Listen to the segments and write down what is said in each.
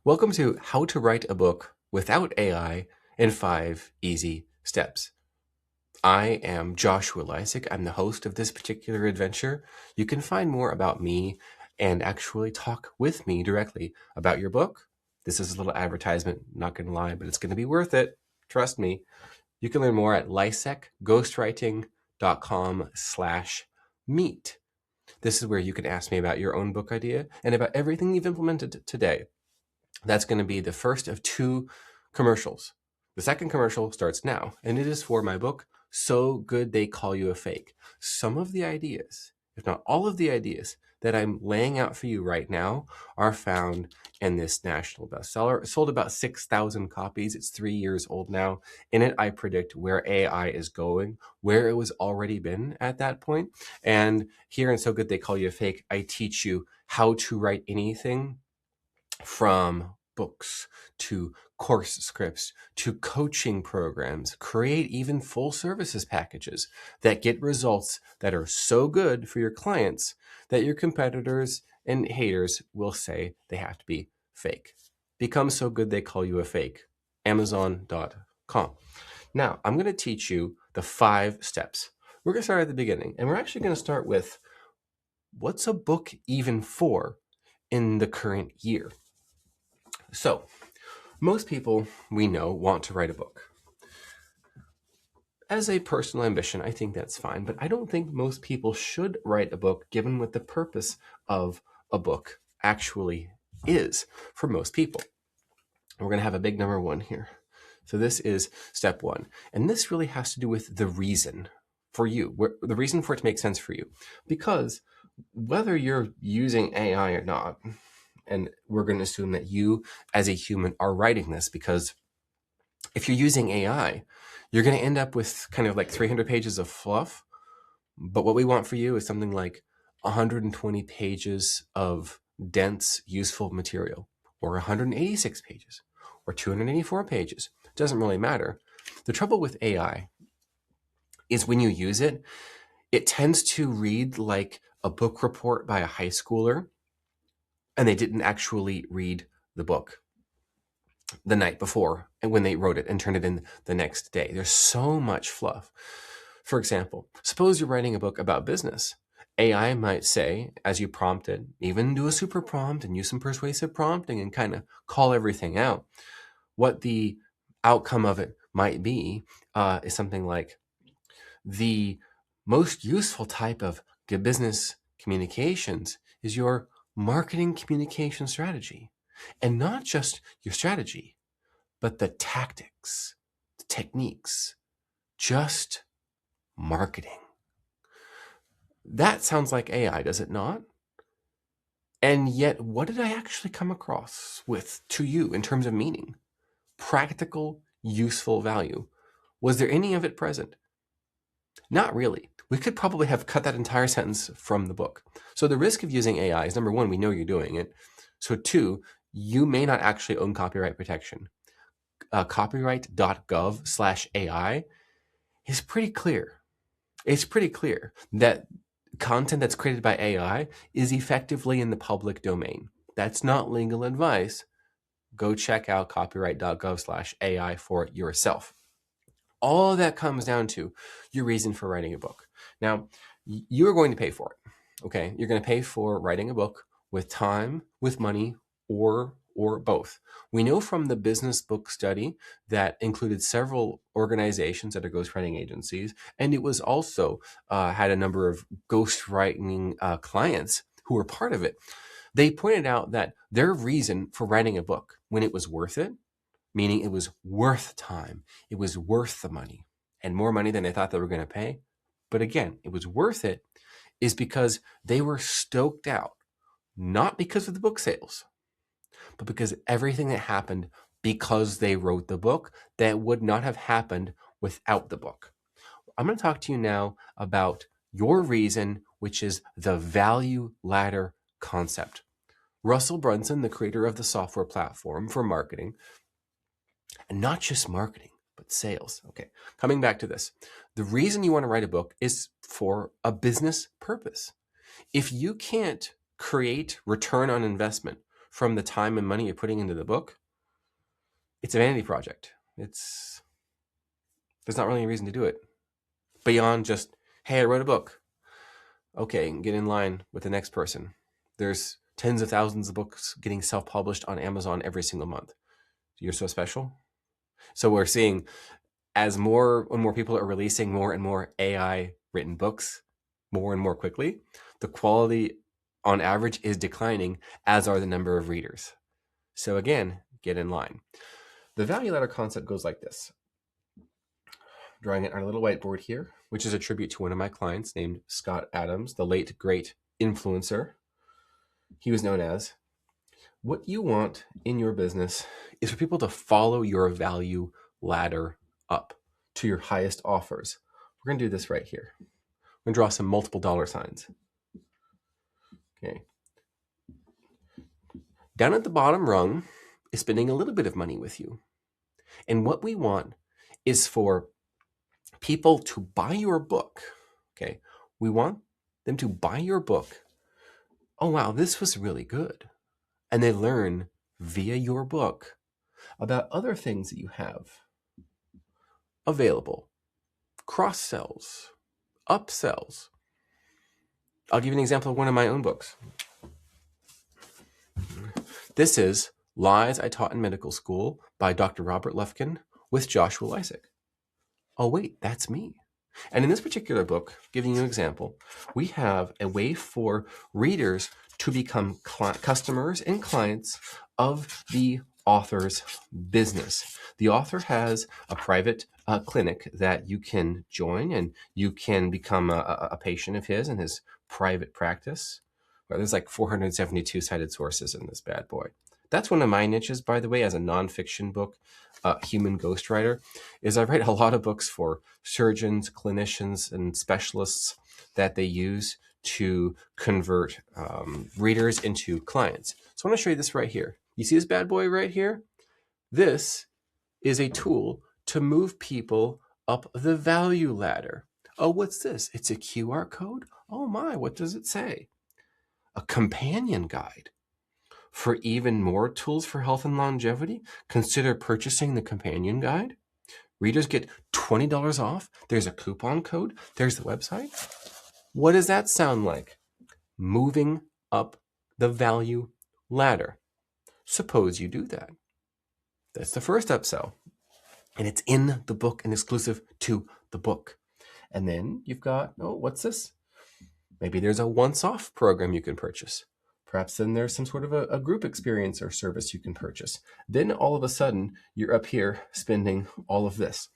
Welcome to How to Write a Book Without AI in 5 Easy Steps. I am Joshua Lisec. I'm the host of this particular adventure. You can find more about me and actually talk with me directly about your book. This is a little advertisement, not going to lie, but it's going to be worth it. Trust me. You can learn more at lisecghostwriting.com/meet. This is where you can ask me about your own book idea and about everything you've implemented today. That's going to be the first of 2 commercials. The second commercial starts now, and it is for my book, So Good They Call You a Fake. Some of the ideas, if not all of the ideas, that I'm laying out for you right now are found in this national bestseller. It sold about 6,000 copies. It's 3 years old now. In it, I predict where AI is going, where it was already been at that point. And here in So Good They Call You a Fake, I teach you how to write anything from books to course scripts to coaching programs, create even full services packages that get results that are so good for your clients that your competitors and haters will say they have to be fake. Become so good they call you a fake. Amazon.com. Now, I'm going to teach you the 5 steps. We're going to start at the beginning, and we're actually going to start with what's a book even for in the current year? So, most people we know want to write a book. As a personal ambition, I think that's fine, but I don't think most people should write a book given what the purpose of a book actually is for most people. We're going to have a big number 1 here. So this is step 1. And this really has to do with the reason for you, the reason for it to make sense for you. Because whether you're using AI or not, and we're going to assume that you as a human are writing this, because if you're using AI, you're going to end up with kind of like 300 pages of fluff. But what we want for you is something like 120 pages of dense, useful material, or 186 pages, or 284 pages. It doesn't really matter. The trouble with AI is when you use it, it tends to read like a book report by a high schooler, and they didn't actually read the book the night before and when they wrote it and turned it in the next day. There's so much fluff. For example, suppose you're writing a book about business. AI might say, as you prompt it, even do a super prompt and use some persuasive prompting and kind of call everything out. What the outcome of it might be is something like, the most useful type of business communications is your marketing communication strategy. And not just your strategy, but the tactics, the techniques, just marketing. That sounds like AI, does it not? And yet, what did I actually come across with to you in terms of meaning? Practical, useful value. Was there any of it present? Not really. We could probably have cut that entire sentence from the book. So the risk of using AI is, number 1, we know you're doing it. So 2, you may not actually own copyright protection. Copyright.gov/AI is pretty clear. It's pretty clear that content that's created by AI is effectively in the public domain. That's not legal advice. Go check out copyright.gov/AI for yourself. All that comes down to your reason for writing a book. Now, you're going to pay for it. Okay, you're going to pay for writing a book with time, with money, or both. We know from the business book study that included several organizations that are ghostwriting agencies, and it was also had a number of ghostwriting clients who were part of it. They pointed out that their reason for writing a book, when it was worth it, meaning it was worth time, it was worth the money, and more money than they thought they were going to pay, but again, it was worth it, is because they were stoked out, not because of the book sales, but because everything that happened because they wrote the book that would not have happened without the book. I'm going to talk to you now about your reason, which is the value ladder concept. Russell Brunson, the creator of the software platform for marketing, and not just marketing, but sales. Okay, coming back to this. The reason you want to write a book is for a business purpose. If you can't create return on investment from the time and money you're putting into the book, it's a vanity project. There's not really a reason to do it beyond just, hey, I wrote a book. Okay, get in line with the next person. There's tens of thousands of books getting self-published on Amazon every single month. You're so special. So we're seeing as more and more people are releasing more and more AI written books more and more quickly, the quality on average is declining, as are the number of readers. So again, get in line. The value ladder concept goes like this. Drawing it on a little whiteboard here, which is a tribute to one of my clients named Scott Adams, the late great influencer. He was known as, what you want in your business is for people to follow your value ladder up to your highest offers. We're going to do this right here. I'm going to draw some multiple dollar signs. Okay. Down at the bottom rung is spending a little bit of money with you. And what we want is for people to buy your book. Okay. We want them to buy your book. Oh, wow, this was really good. And they learn via your book about other things that you have available, cross sells, upsells. I'll give you an example of one of my own books. This is Lies I Taught in Medical School by Dr. Robert Lufkin with Joshua Lisec. Oh, wait, that's me. And in this particular book, giving you an example, we have a way for readers to become customers and clients of the author's business. The author has a private clinic that you can join, and you can become a patient of his in his private practice. Well, there's like 472 cited sources in this bad boy. That's one of my niches, by the way, as a nonfiction book, human ghostwriter, is I write a lot of books for surgeons, clinicians, and specialists that they use to convert readers into clients. So I want to show you this right here. You see this bad boy right here? This is a tool to move people up the value ladder. Oh, what's this? It's a QR code? Oh my, what does it say? A companion guide. For even more tools for health and longevity, consider purchasing the companion guide. Readers get $20 off. There's a coupon code. There's the website. What does that sound like? Moving up the value ladder. Suppose you do that. That's the first upsell. And it's in the book and exclusive to the book. And then you've got, oh, what's this? Maybe there's a once-off program you can purchase. Perhaps then there's some sort of a group experience or service you can purchase. Then all of a sudden, you're up here spending all of this.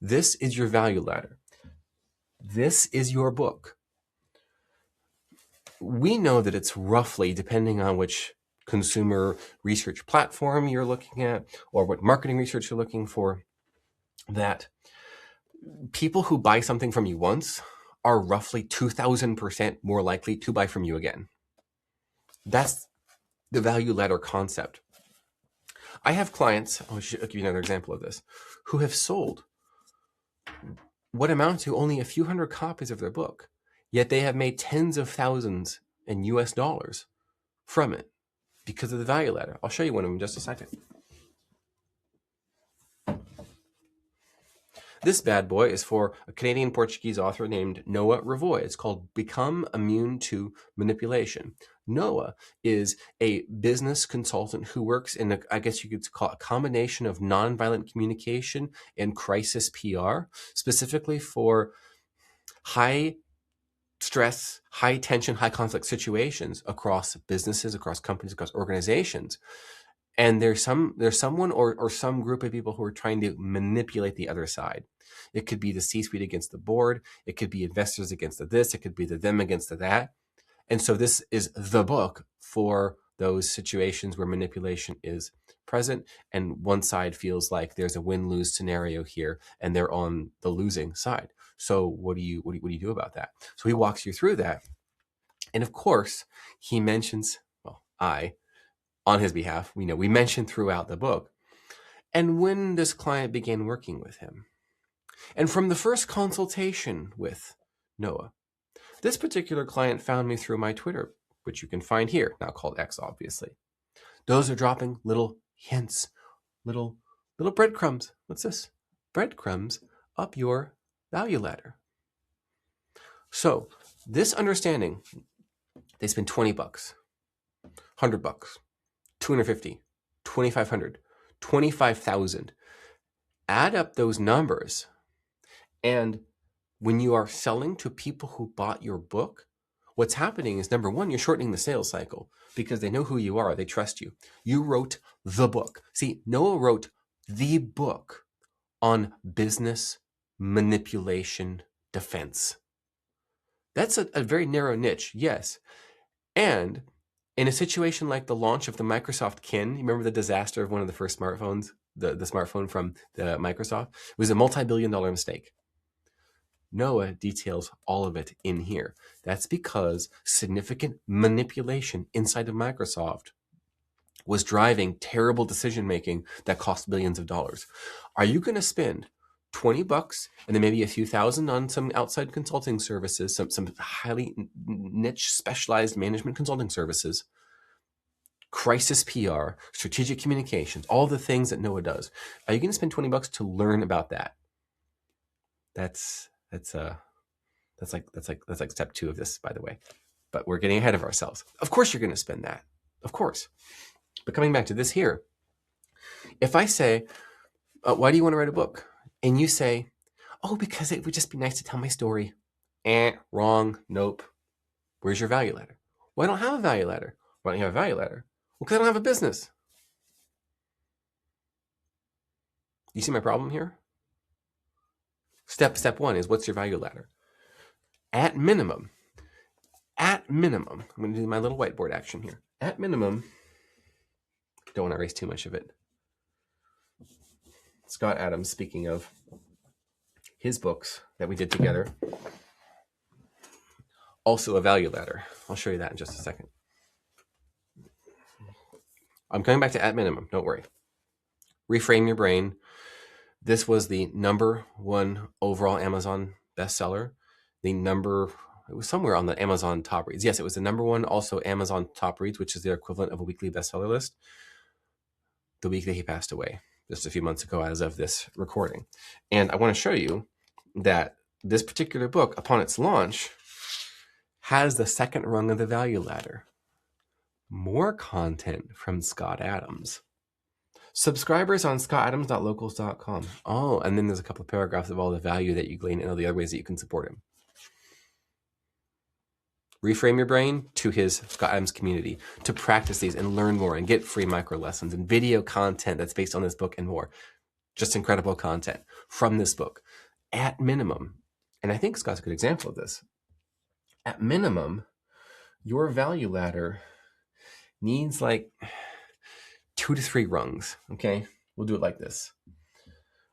This is your value ladder. This is your book. We know that it's roughly, depending on which consumer research platform you're looking at or what marketing research you're looking for, that people who buy something from you once are roughly 2,000% more likely to buy from you again. That's the value ladder concept. I have clients, I'll give you another example of this, who have sold what amount to only a few hundred copies of their book, yet they have made tens of thousands in US dollars from it because of the value ladder. I'll show you one of them in just a second. This bad boy is for a Canadian-Portuguese author named Noah Revoy. It's called Become Immune to Manipulation. Noah is a business consultant who works in, I guess you could call it a combination of nonviolent communication and crisis PR, specifically for high stress, high tension, high conflict situations across businesses, across companies, across organizations. And there's someone or some group of people who are trying to manipulate the other side. It could be the C-suite against the board. It could be investors against the this. It could be the them against the that. And so this is the book for those situations where manipulation is present and one side feels like there's a win-lose scenario here and they're on the losing side. So what do you do about that? So he walks you through that. And of course, he mentions, well, on his behalf, we mentioned throughout the book, and when this client began working with him. And from the first consultation with Noah, this particular client found me through my Twitter, which you can find here, now called X, obviously. Those are dropping little hints, little breadcrumbs. What's this? Breadcrumbs up your value ladder. So this understanding, they spend $20, $100, 250, 2,500, 25,000. Add up those numbers, and when you are selling to people who bought your book, what's happening is, number one, you're shortening the sales cycle because they know who you are. They trust you. You wrote the book. See, Noah wrote the book on business manipulation defense. That's a very narrow niche, yes. And in a situation like the launch of the Microsoft Kin, you remember the disaster of one of the first smartphones, the smartphone from the Microsoft? It was a multi-billion-dollar mistake. Noah details all of it in here. That's because significant manipulation inside of Microsoft was driving terrible decision making that cost billions of dollars. Are you going to spend $20 and then maybe a few thousand on some outside consulting services, some highly niche specialized management consulting services, crisis PR, strategic communications, all the things that Noah does? Are you going to spend $20 to learn about that? That's like step 2 of this, by the way. But we're getting ahead of ourselves. Of course you're going to spend that. Of course. But coming back to this here, if I say, why do you want to write a book? And you say, oh, because it would just be nice to tell my story. Wrong. Nope. Where's your value ladder? Well, I don't have a value ladder. Why don't you have a value ladder? Well, because I don't have a business. You see my problem here? Step 1 is, what's your value ladder? At minimum, I'm going to do my little whiteboard action here. At minimum, don't want to erase too much of it. Scott Adams, speaking of his books that we did together, also a value ladder. I'll show you that in just a second. I'm coming back to at minimum, don't worry. Reframe your brain. This was the #1 overall Amazon bestseller. It was somewhere on the Amazon top reads. Yes, it was the #1 also Amazon top reads, which is their equivalent of a weekly bestseller list, the week that he passed away, just a few months ago as of this recording. And I want to show you that this particular book, upon its launch, has the second rung of the value ladder. More content from Scott Adams. Subscribers on scottadams.locals.com. Oh, and then there's a couple of paragraphs of all the value that you glean and all the other ways that you can support him. Reframe your brain to his Scott Adams community to practice these and learn more and get free micro lessons and video content that's based on this book and more. Just incredible content from this book. At minimum, and I think Scott's a good example of this, at minimum, your value ladder needs like 2 to 3 rungs, okay? We'll do it like this.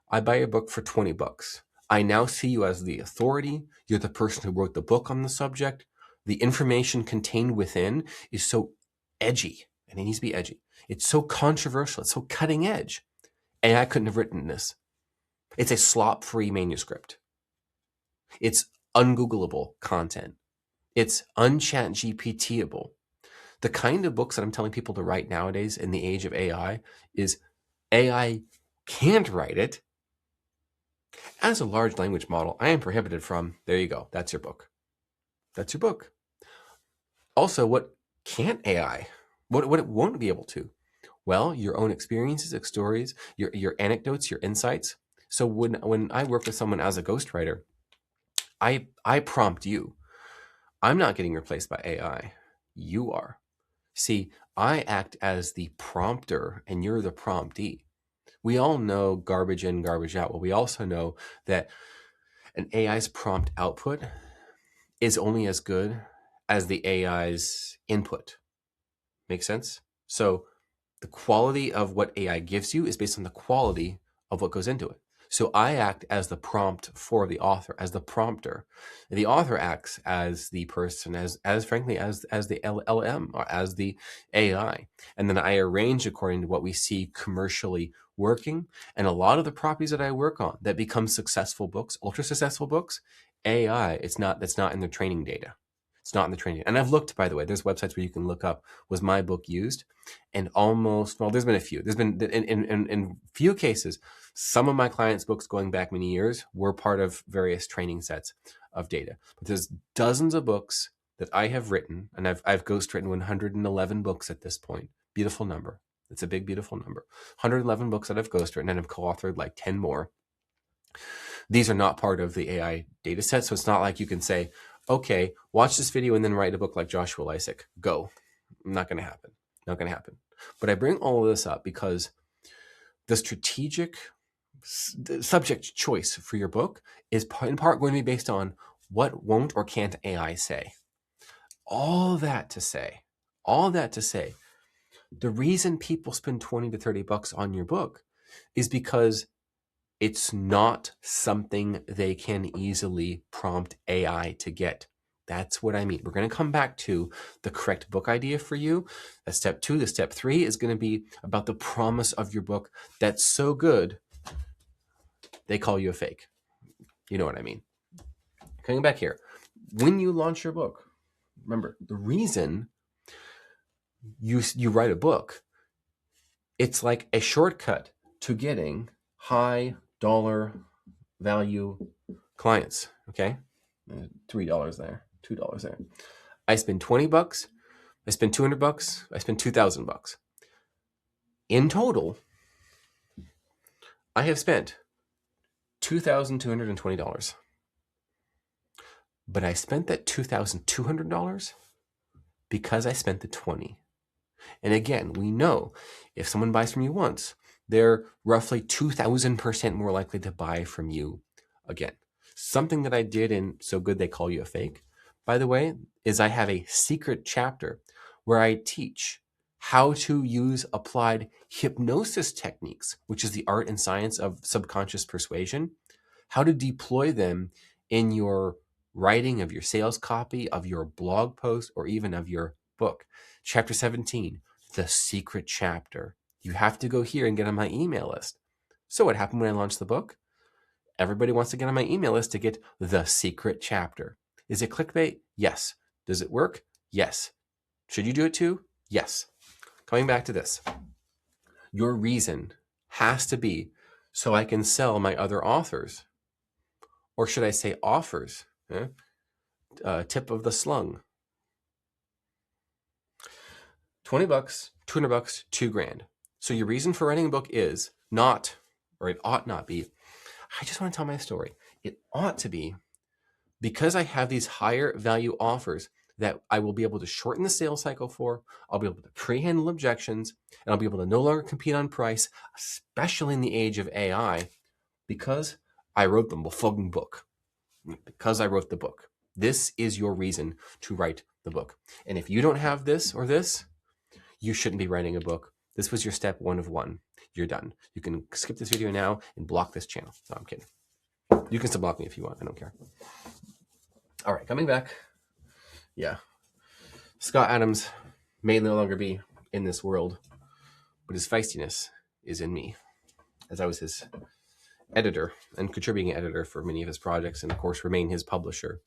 I buy a book for $20. I now see you as the authority. You're the person who wrote the book on the subject. The information contained within is so edgy, and it needs to be edgy. It's so controversial. It's so cutting edge. AI couldn't have written this. It's a slop-free manuscript. It's ungoogleable content. It's unchat GPTable. The kind of books that I'm telling people to write nowadays in the age of AI is AI can't write it. As a large language model, I am prohibited from, there you go, that's your book. That's your book. Also, what can't AI? What it won't be able to? Well, your own experiences, stories, your anecdotes, your insights. So when I work with someone as a ghostwriter, I prompt you. I'm not getting replaced by AI. You are. See, I act as the prompter and you're the promptee. We all know garbage in, garbage out. Well, we also know that an AI's prompt output is only as good as the AI's input. Make sense? So the quality of what AI gives you is based on the quality of what goes into it. So I act as the prompt for the author, as the prompter. The author acts as the person, as frankly, as the LLM or as the AI. And then I arrange according to what we see commercially working. And a lot of the properties that I work on that become successful books, ultra successful books, AI, that's not in their training data. It's not in the training. And I've looked, by the way, there's websites where you can look up, was my book used? And almost, well, there's been a few. There's been, in few cases, some of my clients' books going back many years were part of various training sets of data. But there's dozens of books that I have written, and I've ghostwritten 111 books at this point. Beautiful number. It's a big, beautiful number. 111 books that I've ghostwritten, and I've co-authored like 10 more. These are not part of the AI data set, so it's not like you can say, okay, watch this video and then write a book like Joshua Lisec. Go. Not going to happen. Not going to happen. But I bring all of this up because the strategic subject choice for your book is in part going to be based on what won't or can't AI say. All that to say, the reason people spend 20 to 30 bucks on your book is because it's not something they can easily prompt AI to get. That's what I mean. We're going to come back to the correct book idea for you. That's step 2. The step 3 is going to be about the promise of your book that's so good, they call you a fake. You know what I mean. Coming back here. When you launch your book, remember, the reason you write a book, it's like a shortcut to getting high dollar value clients. Okay, $3 there, $2 there. I spend 20 bucks. I spend 200 bucks. I spend 2,000 bucks. In total, I have spent $2,220. But I spent that $2,200 because I spent the 20. And again, we know if someone buys from you once, they're roughly 2,000% more likely to buy from you again. Something that I did in So Good They Call You a Fake, by the way, is I have a secret chapter where I teach how to use applied hypnosis techniques, which is the art and science of subconscious persuasion, how to deploy them in your writing of your sales copy, of your blog post, or even of your book. Chapter 17, the secret chapter. You have to go here and get on my email list. So what happened when I launched the book? Everybody wants to get on my email list to get the secret chapter. Is it clickbait? Yes. Does it work? Yes. Should you do it too? Yes. Coming back to this. Your reason has to be so I can sell my other authors. Or should I say offers? Tip of the slung. 20 bucks, 200 bucks, $2,000. So your reason for writing a book is not, or it ought not be, I just want to tell my story. It ought to be because I have these higher value offers that I will be able to shorten the sales cycle for. I'll be able to pre-handle objections, and I'll be able to no longer compete on price, especially in the age of AI, because I wrote the fucking book. Because I wrote the book. This is your reason to write the book. And if you don't have this or this, you shouldn't be writing a book. This was your step 1 of 1. You're done. You can skip this video now and block this channel. No, I'm kidding. You can still block me if you want. I don't care. All right, coming back. Yeah. Scott Adams may no longer be in this world, but his feistiness is in me, as I was his editor and contributing editor for many of his projects, and of course remain his publisher.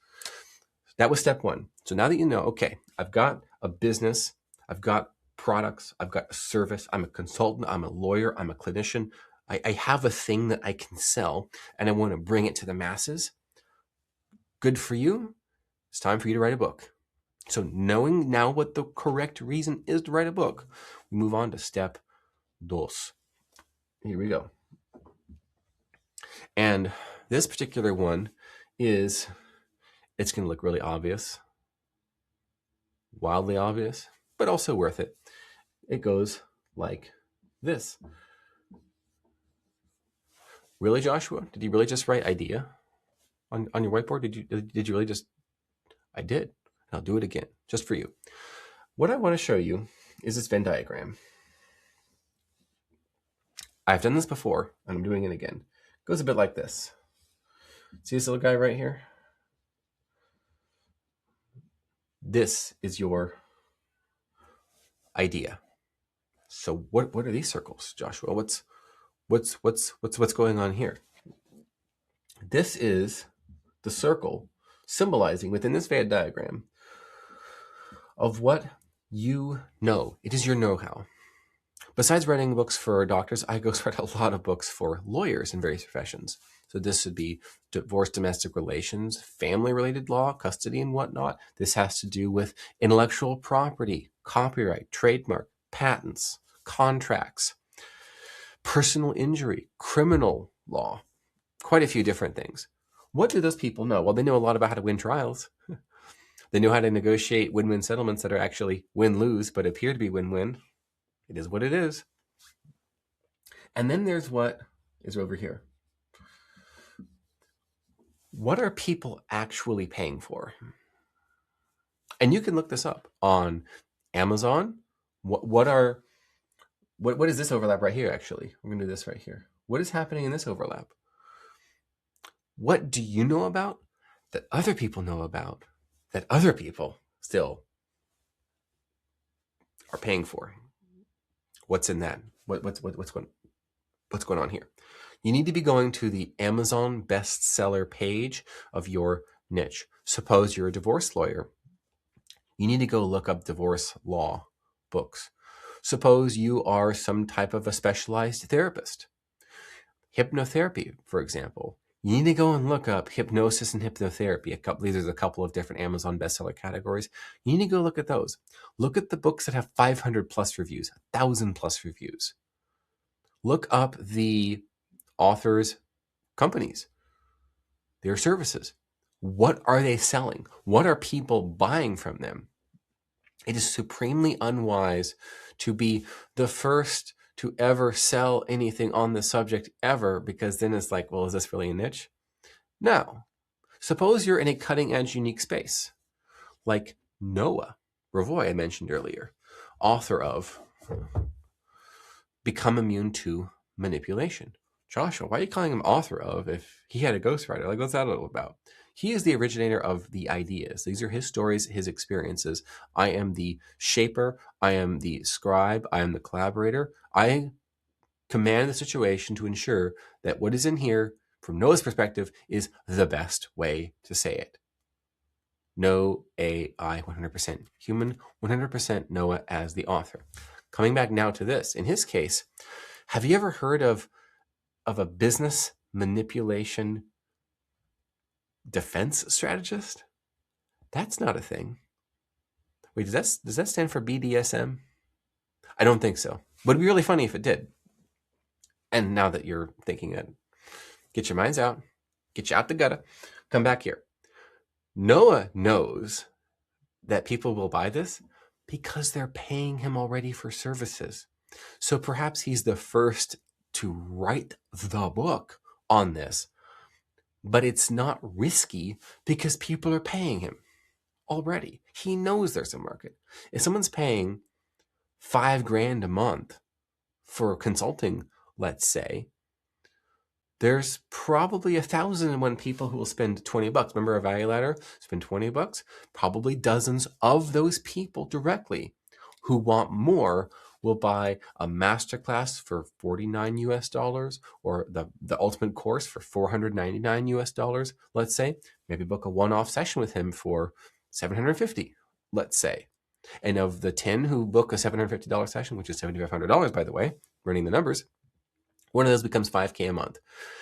That was step 1. So now that you know, okay, I've got a business, I've got products, I've got a service, I'm a consultant, I'm a lawyer, I'm a clinician, I have a thing that I can sell, and I want to bring it to the masses. Good for you. It's time for you to write a book. So knowing now what the correct reason is to write a book, we move on to step 2. Here we go. And this particular one is, it's going to look really obvious, wildly obvious, but also worth it. It goes like this. Really, Joshua? Did you really just write idea on your whiteboard? Did you really just? I did. I'll do it again, just for you. What I want to show you is this Venn diagram. I've done this before, and I'm doing it again. It goes a bit like this. See this little guy right here? This is your idea. So what are these circles, Joshua? What's going on here? This is the circle symbolizing within this Venn diagram of what you know. It is your know-how. Besides writing books for doctors, I ghostwrite a lot of books for lawyers in various professions. So this would be divorce, domestic relations, family-related law, custody, and whatnot. This has to do with intellectual property, copyright, trademark, patents, contracts, personal injury, criminal law, quite a few different things. What do those people know? Well, they know a lot about how to win trials. They know how to negotiate win-win settlements that are actually win-lose, but appear to be win-win. It is what it is. And then there's what is over here. What are people actually paying for? And you can look this up on Amazon. What is this overlap right here, actually? We're going to do this right here. What is happening in this overlap? What do you know about that other people know about that other people still are paying for? What's in that? What's going on here? You need to be going to the Amazon bestseller page of your niche. Suppose you're a divorce lawyer. You need to go look up divorce law books. Suppose you are some type of a specialized therapist. Hypnotherapy, for example. You need to go and look up hypnosis and hypnotherapy. There's a couple of different Amazon bestseller categories. You need to go look at those. Look at the books that have 500 plus reviews, 1,000 plus reviews. Look up the authors' companies, their services. What are they selling? What are people buying from them? It is supremely unwise to be the first to ever sell anything on the subject ever, because then it's like, well, is this really a niche? No. Suppose you're in a cutting edge, unique space, like Noah Ravoy, I mentioned earlier, author of Become Immune to Manipulation. Joshua, why are you calling him author of if he had a ghostwriter? Like, what's that all about? He is the originator of the ideas. These are his stories, his experiences. I am the shaper. I am the scribe. I am the collaborator. I command the situation to ensure that what is in here, from Noah's perspective, is the best way to say it. No AI 100%. Human 100% Noah as the author. Coming back now to this. In his case, have you ever heard of a business manipulation defense strategist? That's not a thing. Wait, does that stand for BDSM? I don't think so. Would be really funny if it did. And now that you're thinking that, get your minds out, get you out the gutter, come back here. Noah knows that people will buy this because they're paying him already for services. So perhaps he's the first to write the book on this, but it's not risky because people are paying him already. He knows there's a market. If someone's paying $5,000 a month for consulting, let's say, there's probably 1,001 people who will spend $20. Remember our value ladder? Spend $20. Probably dozens of those people directly who want more will buy a masterclass for $49 US, or the ultimate course for $499 US, let's say. Maybe book a one-off session with him for $750, let's say. And of the 10 who book a $750 session, which is $7,500, by the way, running the numbers, one of those becomes $5,000 a month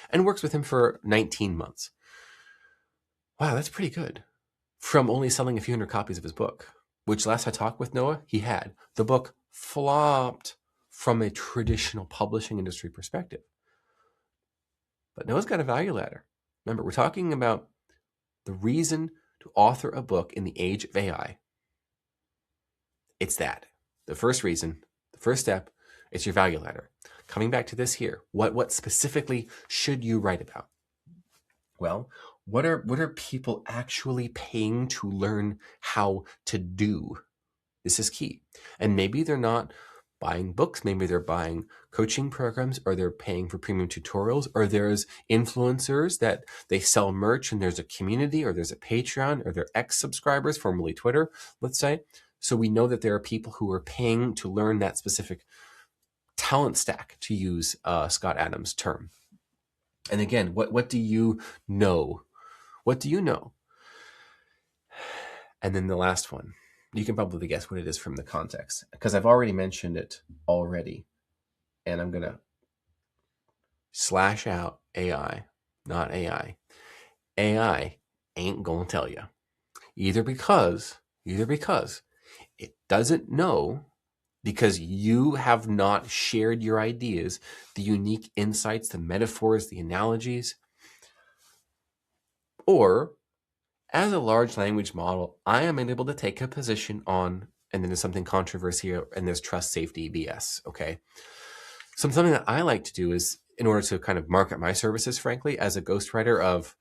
and works with him for 19 months. Wow, that's pretty good. From only selling a few hundred copies of his book, which last I talked with Noah, he had. The book flopped from a traditional publishing industry perspective. But Noah's got a value ladder. Remember, we're talking about the reason to author a book in the age of AI. It's that. The first reason, the first step, it's your value ladder. Coming back to this here, what specifically should you write about? Well, what are people actually paying to learn how to do? This is key. And maybe they're not buying books, maybe they're buying coaching programs, or they're paying for premium tutorials, or there's influencers that they sell merch and there's a community, or there's a Patreon, or they're X subscribers, formerly Twitter, let's say. So we know that there are people who are paying to learn that specific talent stack, to use Scott Adams' term. And again, what do you know? What do you know? And then the last one, You can probably guess what it is from the context, because I've already mentioned it already. And I'm going to slash out AI, not AI. AI ain't going to tell you. Either because it doesn't know, because you have not shared your ideas, the unique insights, the metaphors, the analogies, or as a large language model, I am able to take a position on, and then there's something controversial, and there's trust, safety, BS, okay? Something that I like to do is, in order to kind of market my services, frankly, as a ghostwriter of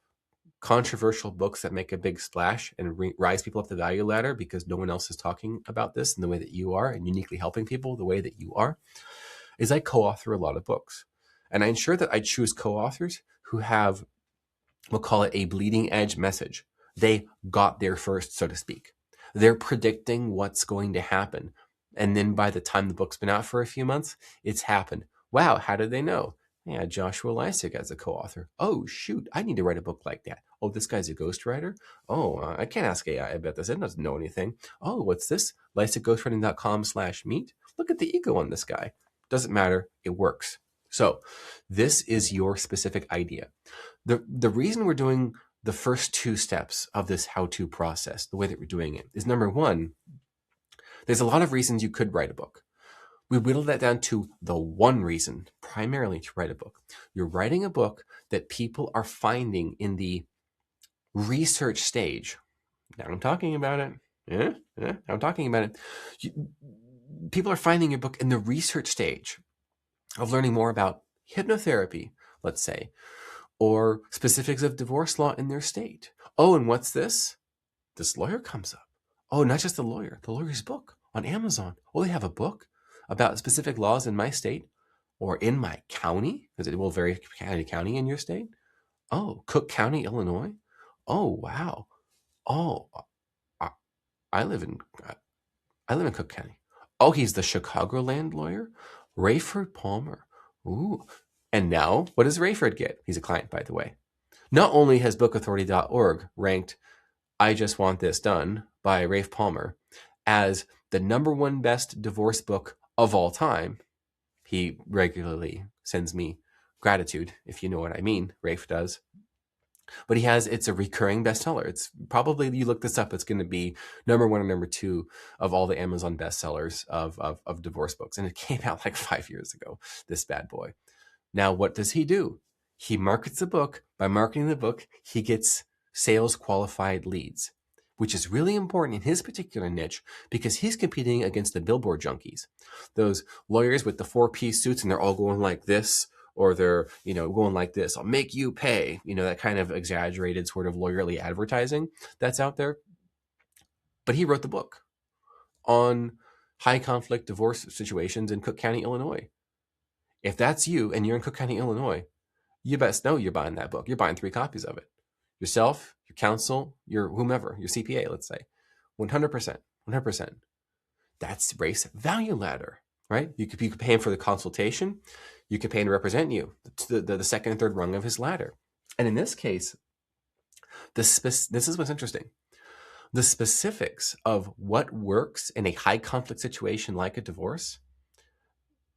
controversial books that make a big splash and rise people up the value ladder because no one else is talking about this in the way that you are and uniquely helping people the way that you are, is I co-author a lot of books. And I ensure that I choose co-authors who have, we'll call it a bleeding edge message. They got there first, so to speak. They're predicting what's going to happen. And then by the time the book's been out for a few months, it's happened. Wow, how did they know? Yeah, Joshua Lisec as a co-author. Oh, shoot, I need to write a book like that. Oh, this guy's a ghostwriter? Oh, I can't ask AI about this. It doesn't know anything. Oh, what's this? LisecGhostwriting.com/meet. Look at the ego on this guy. Doesn't matter. It works. So this is your specific idea. The reason we're doing the first two steps of this how-to process, the way that we're doing it, is number one, there's a lot of reasons you could write a book. We whittled that down to the one reason, primarily to write a book. You're writing a book that people are finding in the research stage. Now I'm talking about it. Yeah, I'm talking about it. People are finding your book in the research stage of learning more about hypnotherapy, let's say, or specifics of divorce law in their state. Oh, and what's this? This lawyer comes up. Oh, not just the lawyer's book on Amazon. Oh, they have a book about specific laws in my state or in my county, because it will vary county in your state. Oh, Cook County, Illinois. Oh, wow. Oh, I, I live in Cook County. Oh, he's the Chicagoland lawyer, Rayford Palmer. Ooh. And now, what does Rayford get? He's a client, by the way. Not only has bookauthority.org ranked I Just Want This Done by Rafe Palmer as the #1 best divorce book of all time. He regularly sends me gratitude, if you know what I mean. Rafe does. But it's a recurring bestseller. It's probably, you look this up, it's going to be #1 or #2 of all the Amazon bestsellers of divorce books. And it came out like 5 years ago, this bad boy. Now, what does he do? He markets the book. By marketing the book, he gets sales qualified leads, which is really important in his particular niche because he's competing against the billboard junkies, those lawyers with the 4-piece suits, and they're all going like this, or they're, going like this. I'll make you pay, that kind of exaggerated sort of lawyerly advertising that's out there. But he wrote the book on high conflict divorce situations in Cook County, Illinois. If that's you and you're in Cook County, Illinois, you best know you're buying that book. You're buying 3 copies of it. Yourself, your counsel, your whomever, your CPA, let's say. 100%. 100%. That's Rafe's value ladder, right? You could pay him for the consultation. You could pay him to represent you, the second and third rung of his ladder. And in this case, this is what's interesting. The specifics of what works in a high conflict situation like a divorce,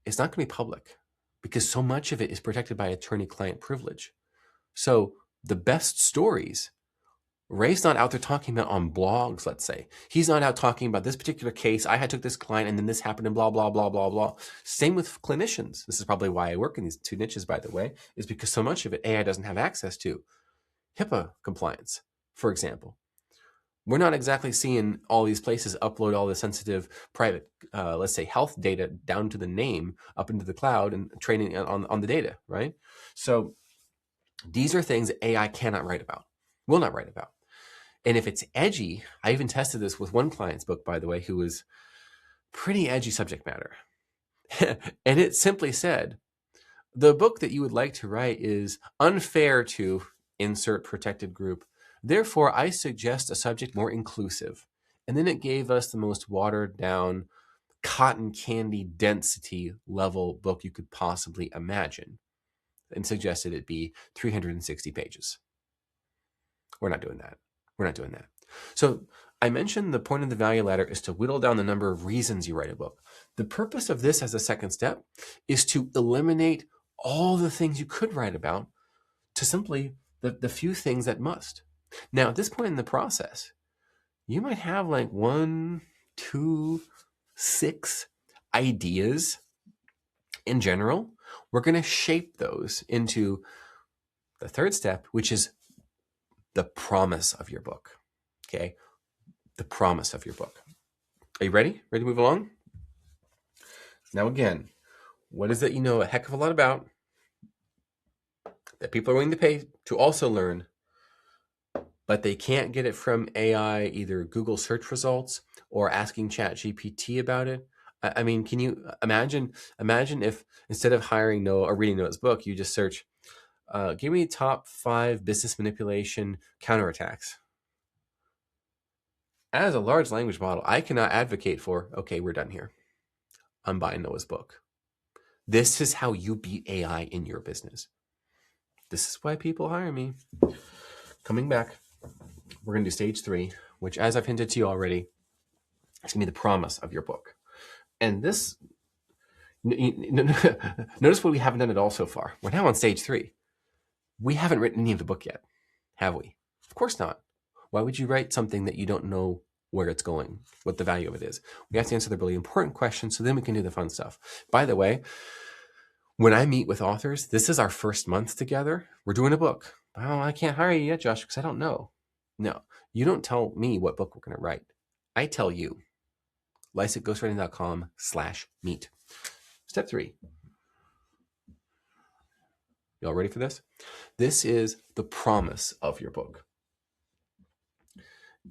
it's not going to be public because so much of it is protected by attorney-client privilege. So the best stories, Ray's not out there talking about on blogs, let's say. He's not out talking about this particular case. I took this client and then this happened and blah, blah, blah, blah, blah. Same with clinicians. This is probably why I work in these 2 niches, by the way, is because so much of it AI doesn't have access to. HIPAA compliance, for example. We're not exactly seeing all these places upload all the sensitive private, let's say, health data down to the name up into the cloud and training on the data, right? So these are things that AI cannot write about, will not write about. And if it's edgy, I even tested this with one client's book, by the way, who was pretty edgy subject matter. And it simply said, the book that you would like to write is unfair to insert protected group. Therefore, I suggest a subject more inclusive. And then it gave us the most watered down, cotton candy density level book you could possibly imagine and suggested it be 360 pages. We're not doing that. So I mentioned the point of the value ladder is to whittle down the number of reasons you write a book. The purpose of this as a second step is to eliminate all the things you could write about to simply the few things that must. Now, at this point in the process, you might have like 1, 2, 6 ideas in general. We're going to shape those into the third step, which is the promise of your book. Okay? The promise of your book. Are you ready? Ready to move along? Now, again, what is it you know a heck of a lot about that people are willing to pay to also learn, but they can't get it from AI, either Google search results or asking ChatGPT about it? I mean, can you imagine if instead of hiring Noah or reading Noah's book, you just search, give me top 5 business manipulation counterattacks. As a large language model, I cannot advocate for, okay, we're done here. I'm buying Noah's book. This is how you beat AI in your business. This is why people hire me. Coming back, we're going to do stage 3, which, as I've hinted to you already, is going to be the promise of your book. And this, notice what we haven't done at all so far. We're now on stage 3. We haven't written any of the book yet, have we? Of course not. Why would you write something that you don't know where it's going, what the value of it is? We have to answer the really important questions so then we can do the fun stuff. By the way, when I meet with authors, this is our first month together. We're doing a book. Oh, I can't hire you yet, Josh, because I don't know. No, you don't tell me what book we're going to write. I tell you. Lisecghostwriting.com/meet. Step 3. Y'all ready for this? This is the promise of your book.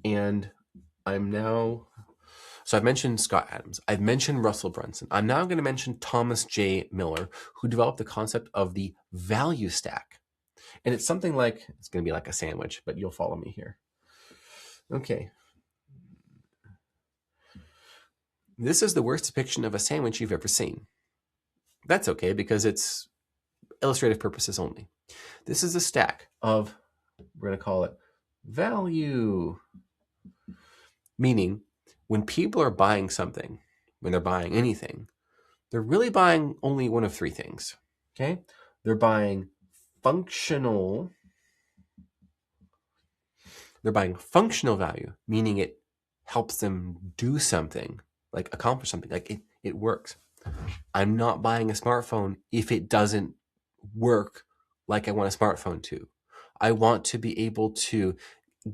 And so I've mentioned Scott Adams. I've mentioned Russell Brunson. I'm now going to mention Thomas J. Miller, who developed the concept of the value stack. And it's something like, it's going to be like a sandwich, but you'll follow me here. Okay. This is the worst depiction of a sandwich you've ever seen. That's okay because it's illustrative purposes only. This is a stack of, we're going to call it value. Meaning, when people are buying something, when they're buying anything, they're really buying only one of 3 things. Okay? They're buying functional value, meaning it helps them do something, like accomplish something, like it works. I'm not buying a smartphone if it doesn't work like I want a smartphone to. I want to be able to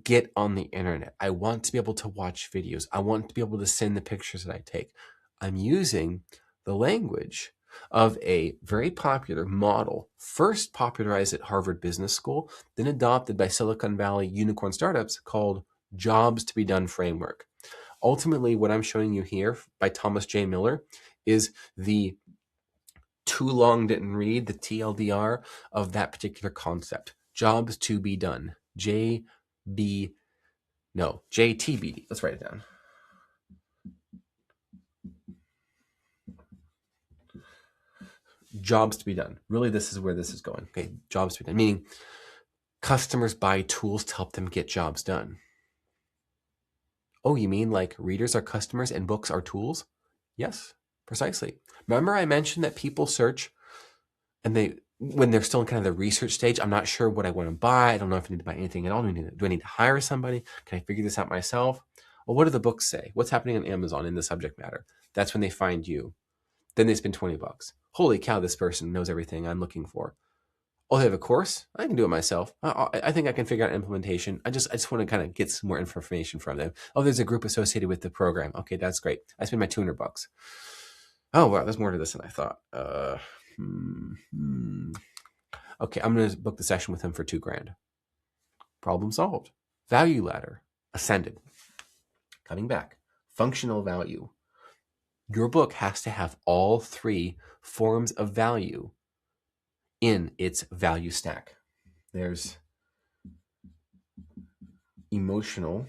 get on the internet. I want to be able to watch videos. I want to be able to send the pictures that I take. I'm using the language of a very popular model, first popularized at Harvard Business School, then adopted by Silicon Valley unicorn startups, called Jobs to be Done framework. Ultimately, what I'm showing you here by Thomas J. Miller is the too long didn't read, the TLDR of that particular concept. Jobs to be done. JTBD. Let's write it down. Jobs to be done. Really, this is where this is going. Okay, jobs to be done. Meaning customers buy tools to help them get jobs done. Oh, you mean like readers are customers and books are tools? Yes, precisely. Remember I mentioned that people search and when they're still in kind of the research stage, I'm not sure what I want to buy. I don't know if I need to buy anything at all. Do I need to hire somebody? Can I figure this out myself? Well, what do the books say? What's happening on Amazon in the subject matter? That's when they find you. Then they spend $20. Holy cow, this person knows everything I'm looking for. Oh, they have a course? I can do it myself. I think I can figure out implementation. I just want to kind of get some more information from them. Oh, there's a group associated with the program. Okay, that's great. I spend my $200. Oh, wow, there's more to this than I thought. Okay, I'm going to book the session with him for $2,000. Problem solved. Value ladder ascended. Coming back. Functional value. Your book has to have all 3 forms of value in its value stack. There's emotional,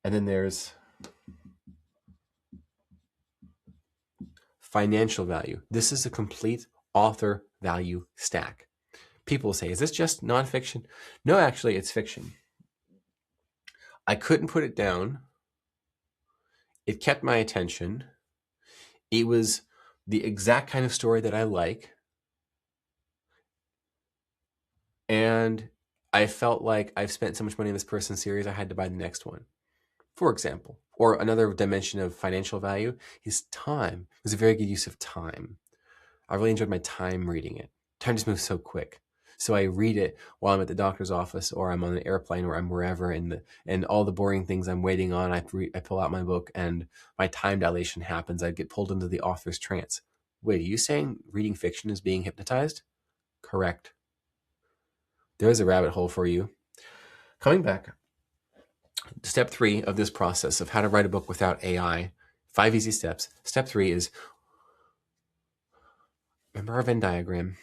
and then there's financial value. This is a complete author value stack. People say, is this just nonfiction? No, actually, it's fiction. I couldn't put it down. It kept my attention. It was the exact kind of story that I like. And I felt like I've spent so much money in this person's series, I had to buy the next one, for example. Or another dimension of financial value is time. It was a very good use of time. I really enjoyed my time reading it. Time just moves so quick. So I read it while I'm at the doctor's office, or I'm on an airplane, or I'm wherever, and all the boring things I'm waiting on, I pull out my book, and my time dilation happens. I get pulled into the author's trance. Wait, are you saying reading fiction is being hypnotized? Correct. There's a rabbit hole for you. Coming back, step 3 of this process of how to write a book without AI, 5 easy steps. Step 3 is, remember our Venn diagram.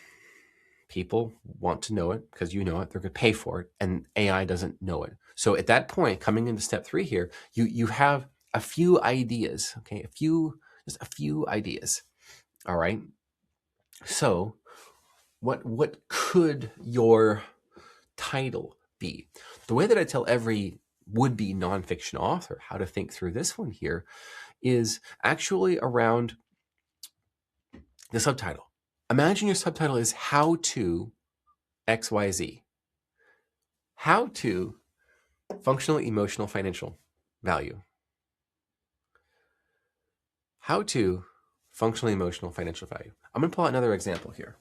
People want to know it because you know it. They're going to pay for it, and AI doesn't know it. So at that point, coming into step 3 here, you have a few ideas, okay? Just a few ideas, all right? So what could your title be? The way that I tell every would-be nonfiction author how to think through this one here is actually around the subtitle. Imagine your subtitle is How to XYZ. How to Functional, Emotional, Financial Value. How to Functional, Emotional, Financial Value. I'm going to pull out another example here.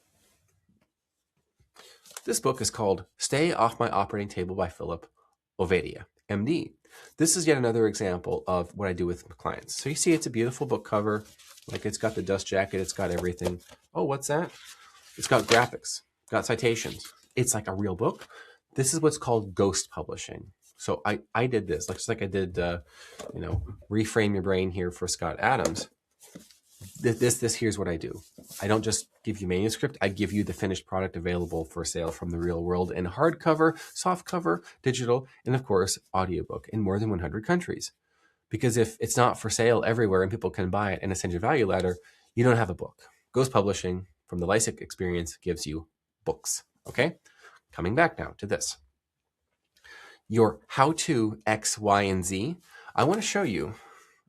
This book is called Stay Off My Operating Table by Philip Ovadia, MD. This is yet another example of what I do with clients. So you see it's a beautiful book cover. Like it's got the dust jacket. It's got everything. Oh, what's that? It's got graphics, got citations. It's like a real book. This is what's called ghost publishing. So I did this, just like I did, Reframe Your Brain here for Scott Adams. This here's what I do. I don't just give you manuscript. I give you the finished product available for sale from the real world in hardcover, softcover, digital, and of course, audiobook in more than 100 countries. Because if it's not for sale everywhere and people can buy it and send you a value ladder, you don't have a book. Ghost publishing from the Lisec experience gives you books. Okay? Coming back now to this. Your how to X, Y, and Z. I want to show you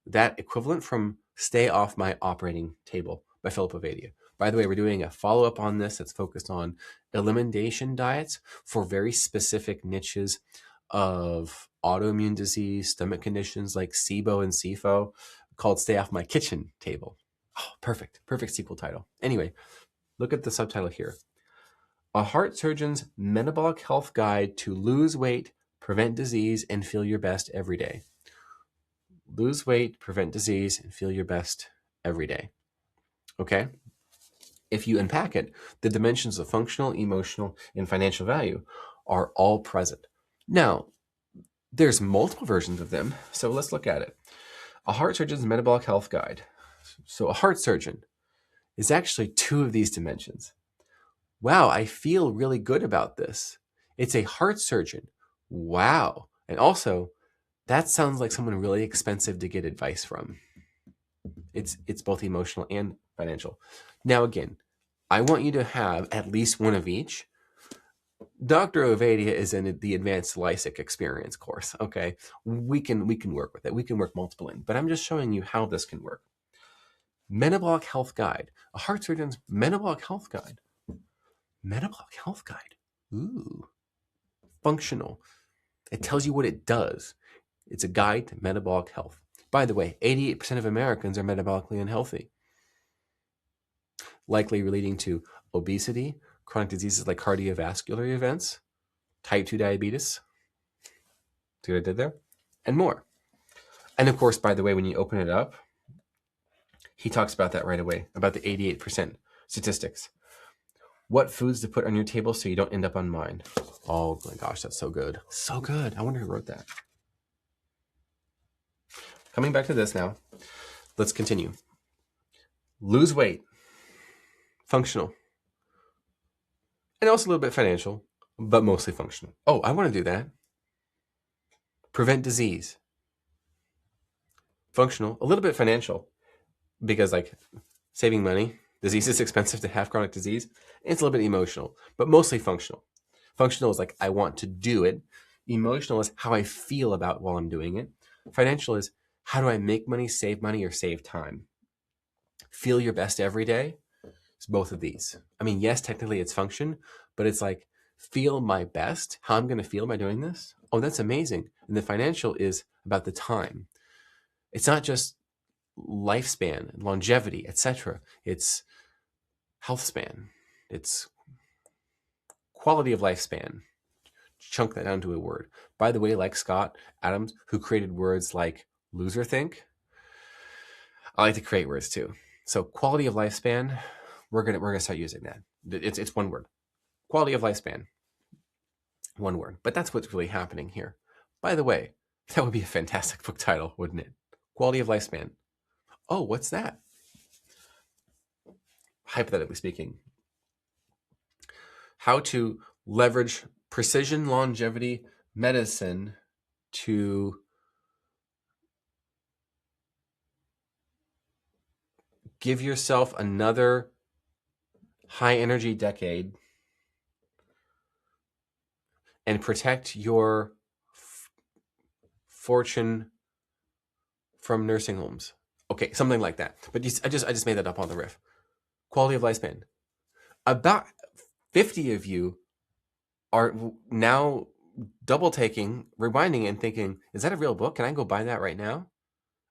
that equivalent from Stay Off My Operating Table by Philip Ovadia. By the way, we're doing a follow-up on this that's focused on elimination diets for very specific niches of autoimmune disease, stomach conditions like SIBO and SIFO, called Stay Off My Kitchen Table. Oh, perfect sequel title. Anyway, look at the subtitle here. A Heart Surgeon's Metabolic Health Guide to Lose Weight, Prevent Disease, and Feel Your Best Every Day. Lose weight, prevent disease, and feel your best every day. Okay? If you unpack it, the dimensions of functional, emotional, and financial value are all present. Now, there's multiple versions of them, so let's look at it. A Heart Surgeon's Metabolic Health Guide. So a heart surgeon is actually 2 of these dimensions. Wow, I feel really good about this. It's a heart surgeon. Wow. And also, that sounds like someone really expensive to get advice from. It's both emotional and financial. Now again, I want you to have at least one of each. Dr. Ovadia is in the Advanced Lisec Experience course. Okay, we can work with it. We can work multiple in, but I'm just showing you how this can work. Metabolic Health Guide, a heart surgeon's metabolic health guide. Metabolic health guide. Ooh, functional. It tells you what it does. It's a guide to metabolic health. By the way, 88% of Americans are metabolically unhealthy, likely relating to obesity, chronic diseases like cardiovascular events, type 2 diabetes. See what I did there? And more. And of course, by the way, when you open it up, he talks about that right away, about the 88% statistics. What foods to put on your table so you don't end up on mine. Oh my gosh, that's so good. So good. I wonder who wrote that. Coming back to this now, let's continue. Lose weight, functional, and also a little bit financial, but mostly functional. Oh, I want to do that. Prevent disease, functional, a little bit financial, because like saving money, disease is expensive to have chronic disease. And it's a little bit emotional, but mostly functional. Functional is like, I want to do it. Emotional is how I feel about while I'm doing it. Financial is how do I make money, or save time. Feel your best every day. It's both of these. I mean, yes, technically it's function, but it's like feel my best, how I'm going to feel by doing this. Oh, that's amazing. And the financial is about the time. It's not just lifespan, longevity, etc. It's health span. It's quality of lifespan. Chunk that down to a word. By the way, like Scott Adams, who created words like loser think, I like to create words too. So quality of lifespan, we're gonna start using that. It's one word. Quality of lifespan, one word. But that's what's really happening here. By the way, that would be a fantastic book title, wouldn't it? Quality of lifespan. Oh, what's that? Hypothetically speaking, how to leverage precision longevity medicine to give yourself another high energy decade and protect your fortune from nursing homes. Okay, something like that. But I just made that up on the riff. Quality of lifespan. About 50 of you are now double taking, rewinding, and thinking, "Is that a real book? Can I go buy that right now?"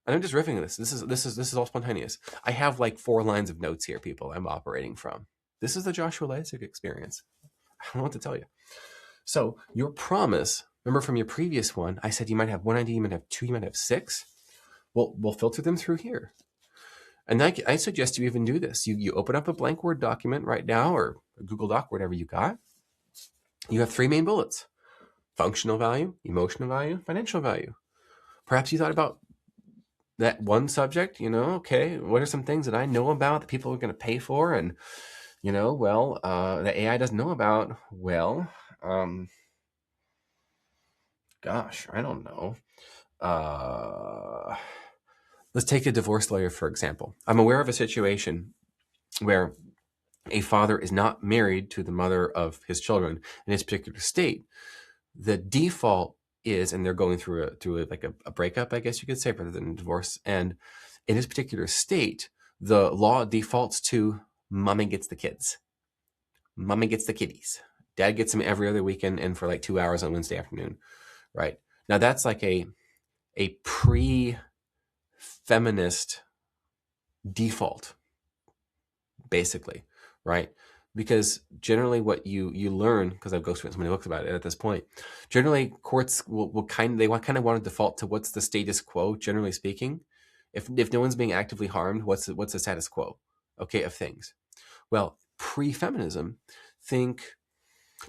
And I'm just riffing this. This is all spontaneous. I have like 4 lines of notes here, people. I'm operating from. This is the Joshua Lisec experience. I don't know what to tell you. So your promise. Remember from your previous one, I said you might have 1 idea, you might have 2, you might have 6. Well, we'll filter them through here. And I suggest you even do this. You open up a blank Word document right now or a Google Doc, whatever you got. You have 3 main bullets: functional value, emotional value, financial value. Perhaps you thought about that one subject, okay, what are some things that I know about that people are going to pay for? And, the AI doesn't know about. Well, gosh, I don't know. Let's take a divorce lawyer, for example. I'm aware of a situation where a father is not married to the mother of his children in his particular state. The default is, and they're going through a breakup, I guess you could say, rather than divorce. And in his particular state, the law defaults to mommy gets the kids. Mommy gets the kiddies. Dad gets them every other weekend and for like 2 hours on Wednesday afternoon, right? Now that's like a pre-feminist default, basically, right? Because generally what you learn, because I've ghostwritten so many books about it at this point, generally courts will kind of want to default to what's the status quo, generally speaking. If no one's being actively harmed, what's the status quo, okay, of things? Well, pre-feminism, think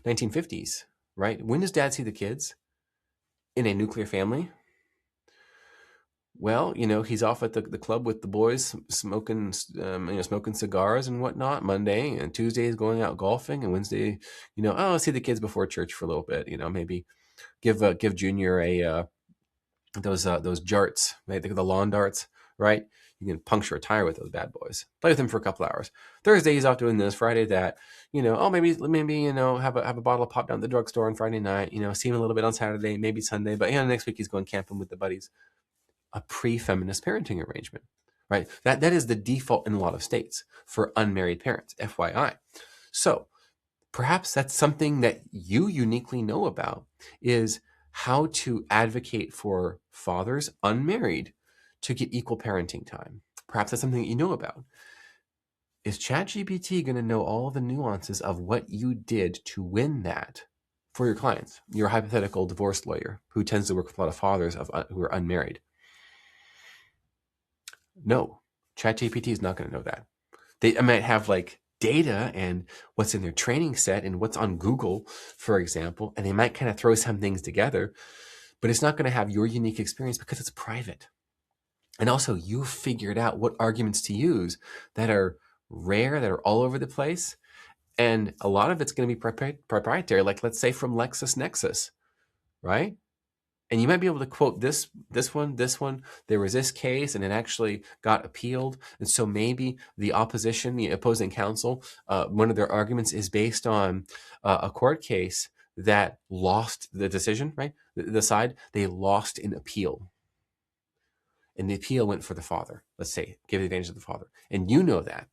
1950s, right? When does dad see the kids? In a nuclear family? Well, he's off at the club with the boys, smoking cigars and whatnot. Monday and Tuesday is going out golfing, and Wednesday, I'll see the kids before church for a little bit. Maybe give Junior those jarts, right? The lawn darts, right? You can puncture a tire with those bad boys. Play with them for a couple hours. Thursday he's off doing this. Friday that. Maybe have a bottle of pop down at the drugstore on Friday night. See him a little bit on Saturday, maybe Sunday. But next week he's going camping with the buddies. A pre-feminist parenting arrangement, right? That is the default in a lot of states for unmarried parents, FYI. So perhaps that's something that you uniquely know about, is how to advocate for fathers unmarried to get equal parenting time. Perhaps that's something that you know about. Is ChatGPT going to know all the nuances of what you did to win that for your clients, your hypothetical divorce lawyer who tends to work with a lot of fathers who are unmarried? No, ChatGPT is not going to know that. They might have like data and what's in their training set and what's on Google, for example, and they might kind of throw some things together, but it's not going to have your unique experience because it's private. And also, you figured out what arguments to use that are rare, that are all over the place, and a lot of it's going to be proprietary. Like, let's say from LexisNexis, right? And you might be able to quote this one. There was this case, and it actually got appealed. And so maybe the opposing counsel, one of their arguments is based on a court case that lost the decision, right? The side, they lost in appeal. And the appeal went for the father. Let's say, give the advantage to the father. And you know that,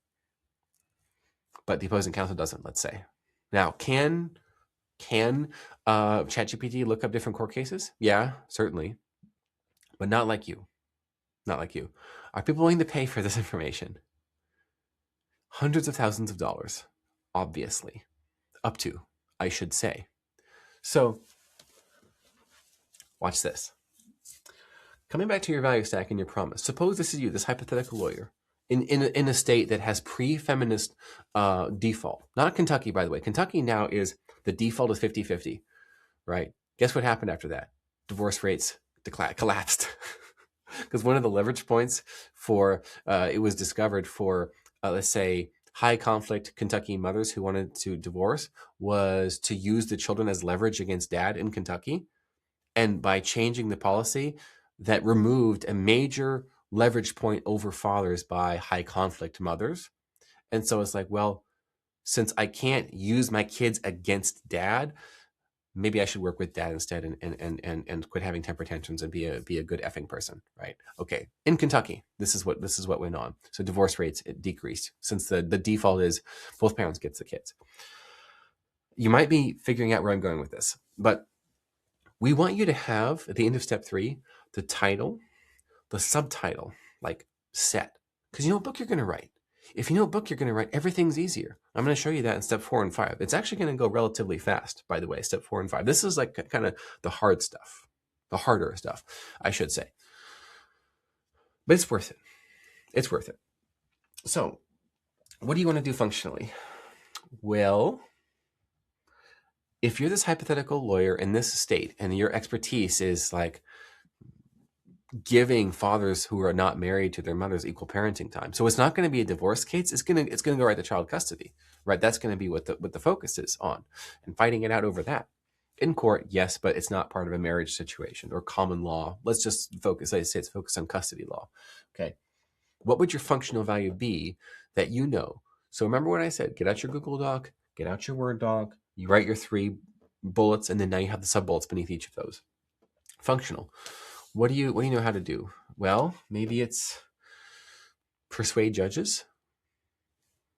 but the opposing counsel doesn't, let's say. Now, can ChatGPT look up different court cases? Yeah, certainly. But not like you. Not like you. Are people willing to pay for this information? Hundreds of thousands of dollars, obviously. Up to, I should say. So, watch this. Coming back to your value stack and your promise. Suppose this is you, this hypothetical lawyer, in a state that has pre-feminist default. Not Kentucky, by the way. Kentucky now is, the default is 50-50, right? Guess what happened after that? Divorce rates collapsed. Because one of the leverage points for, it was discovered for, let's say, high conflict Kentucky mothers who wanted to divorce, was to use the children as leverage against dad in Kentucky. And by changing the policy, that removed a major leverage point over fathers by high conflict mothers. And so it's like, well, since I can't use my kids against dad, maybe I should work with dad instead and quit having temper tantrums and be a good effing person, right? Okay. In Kentucky, this is what went on. So divorce rates, it decreased since the default is both parents gets the kids. You might be figuring out where I'm going with this, but we want you to have, at the end of step 3, the title, the subtitle, like set. Because you know what book you're going to write. If you know what book you're going to write, everything's easier. I'm going to show you that in step 4 and 5. It's actually going to go relatively fast, by the way, step 4 and 5. This is like kind of the hard stuff, the harder stuff, I should say. But it's worth it. It's worth it. So, what do you want to do functionally? Well, if you're this hypothetical lawyer in this state and your expertise is like giving fathers who are not married to their mothers equal parenting time. So it's not going to be a divorce case. It's going to go right to child custody, right? That's going to be what the focus is on, and fighting it out over that. In court, yes, but it's not part of a marriage situation or common law. Let's just focus, I say it's focused on custody law. Okay. What would your functional value be that you know? So remember what I said, get out your Google Doc, get out your Word doc, you write your 3 bullets, and then now you have the sub bullets beneath each of those. Functional. What do you know how to do? Well, maybe it's persuade judges.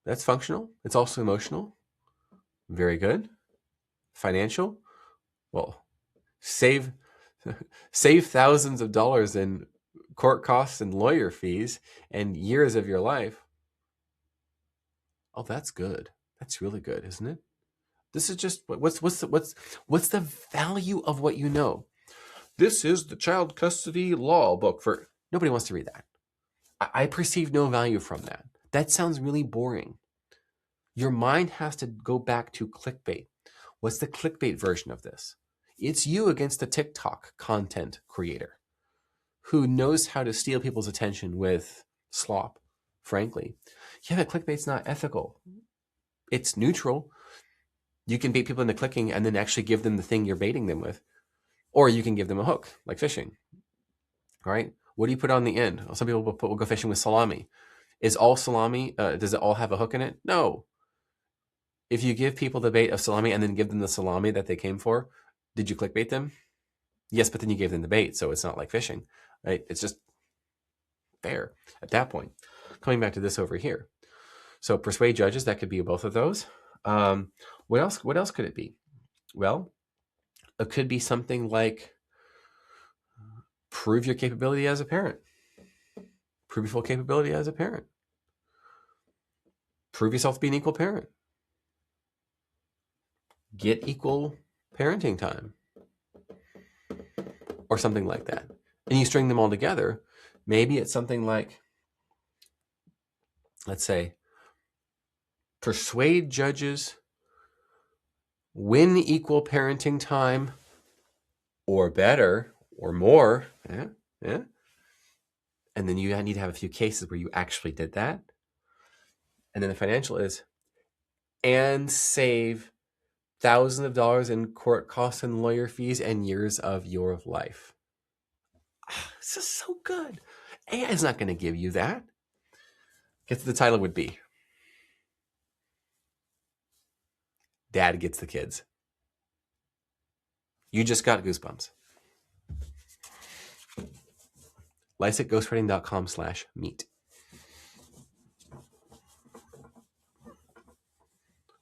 That's functional. It's also emotional. Very good. Financial. Well, save thousands of dollars in court costs and lawyer fees and years of your life. Oh, that's good. That's really good, isn't it? This is just what's the value of what you know? This is the child custody law book for, nobody wants to read that. I perceive no value from that. That sounds really boring. Your mind has to go back to clickbait. What's the clickbait version of this? It's you against the TikTok content creator who knows how to steal people's attention with slop, frankly. Yeah, but clickbait's not ethical. It's neutral. You can bait people into clicking and then actually give them the thing you're baiting them with. Or you can give them a hook, like fishing. All right? What do you put on the end? Well, some people will go fishing with salami. Is all salami, does it all have a hook in it? No. If you give people the bait of salami and then give them the salami that they came for, did you clickbait them? Yes, but then you gave them the bait, so it's not like fishing, right? It's just fair at that point. Coming back to this over here. So persuade judges, that could be both of those. What else could it be? Well, it could be something like prove your capability as a parent. Prove your full capability as a parent. Prove yourself to be an equal parent. Get equal parenting time. Or something like that. And you string them all together. Maybe it's something like, let's say, persuade judges, win equal parenting time, or better, or more. Yeah. And then you need to have a few cases where you actually did that. And then the financial is, and save thousands of dollars in court costs and lawyer fees and years of your life. This is so good. AI is not going to give you that. Guess what the title would be? Dad gets the kids. You just got goosebumps. LisecGhostwriting.com/meet.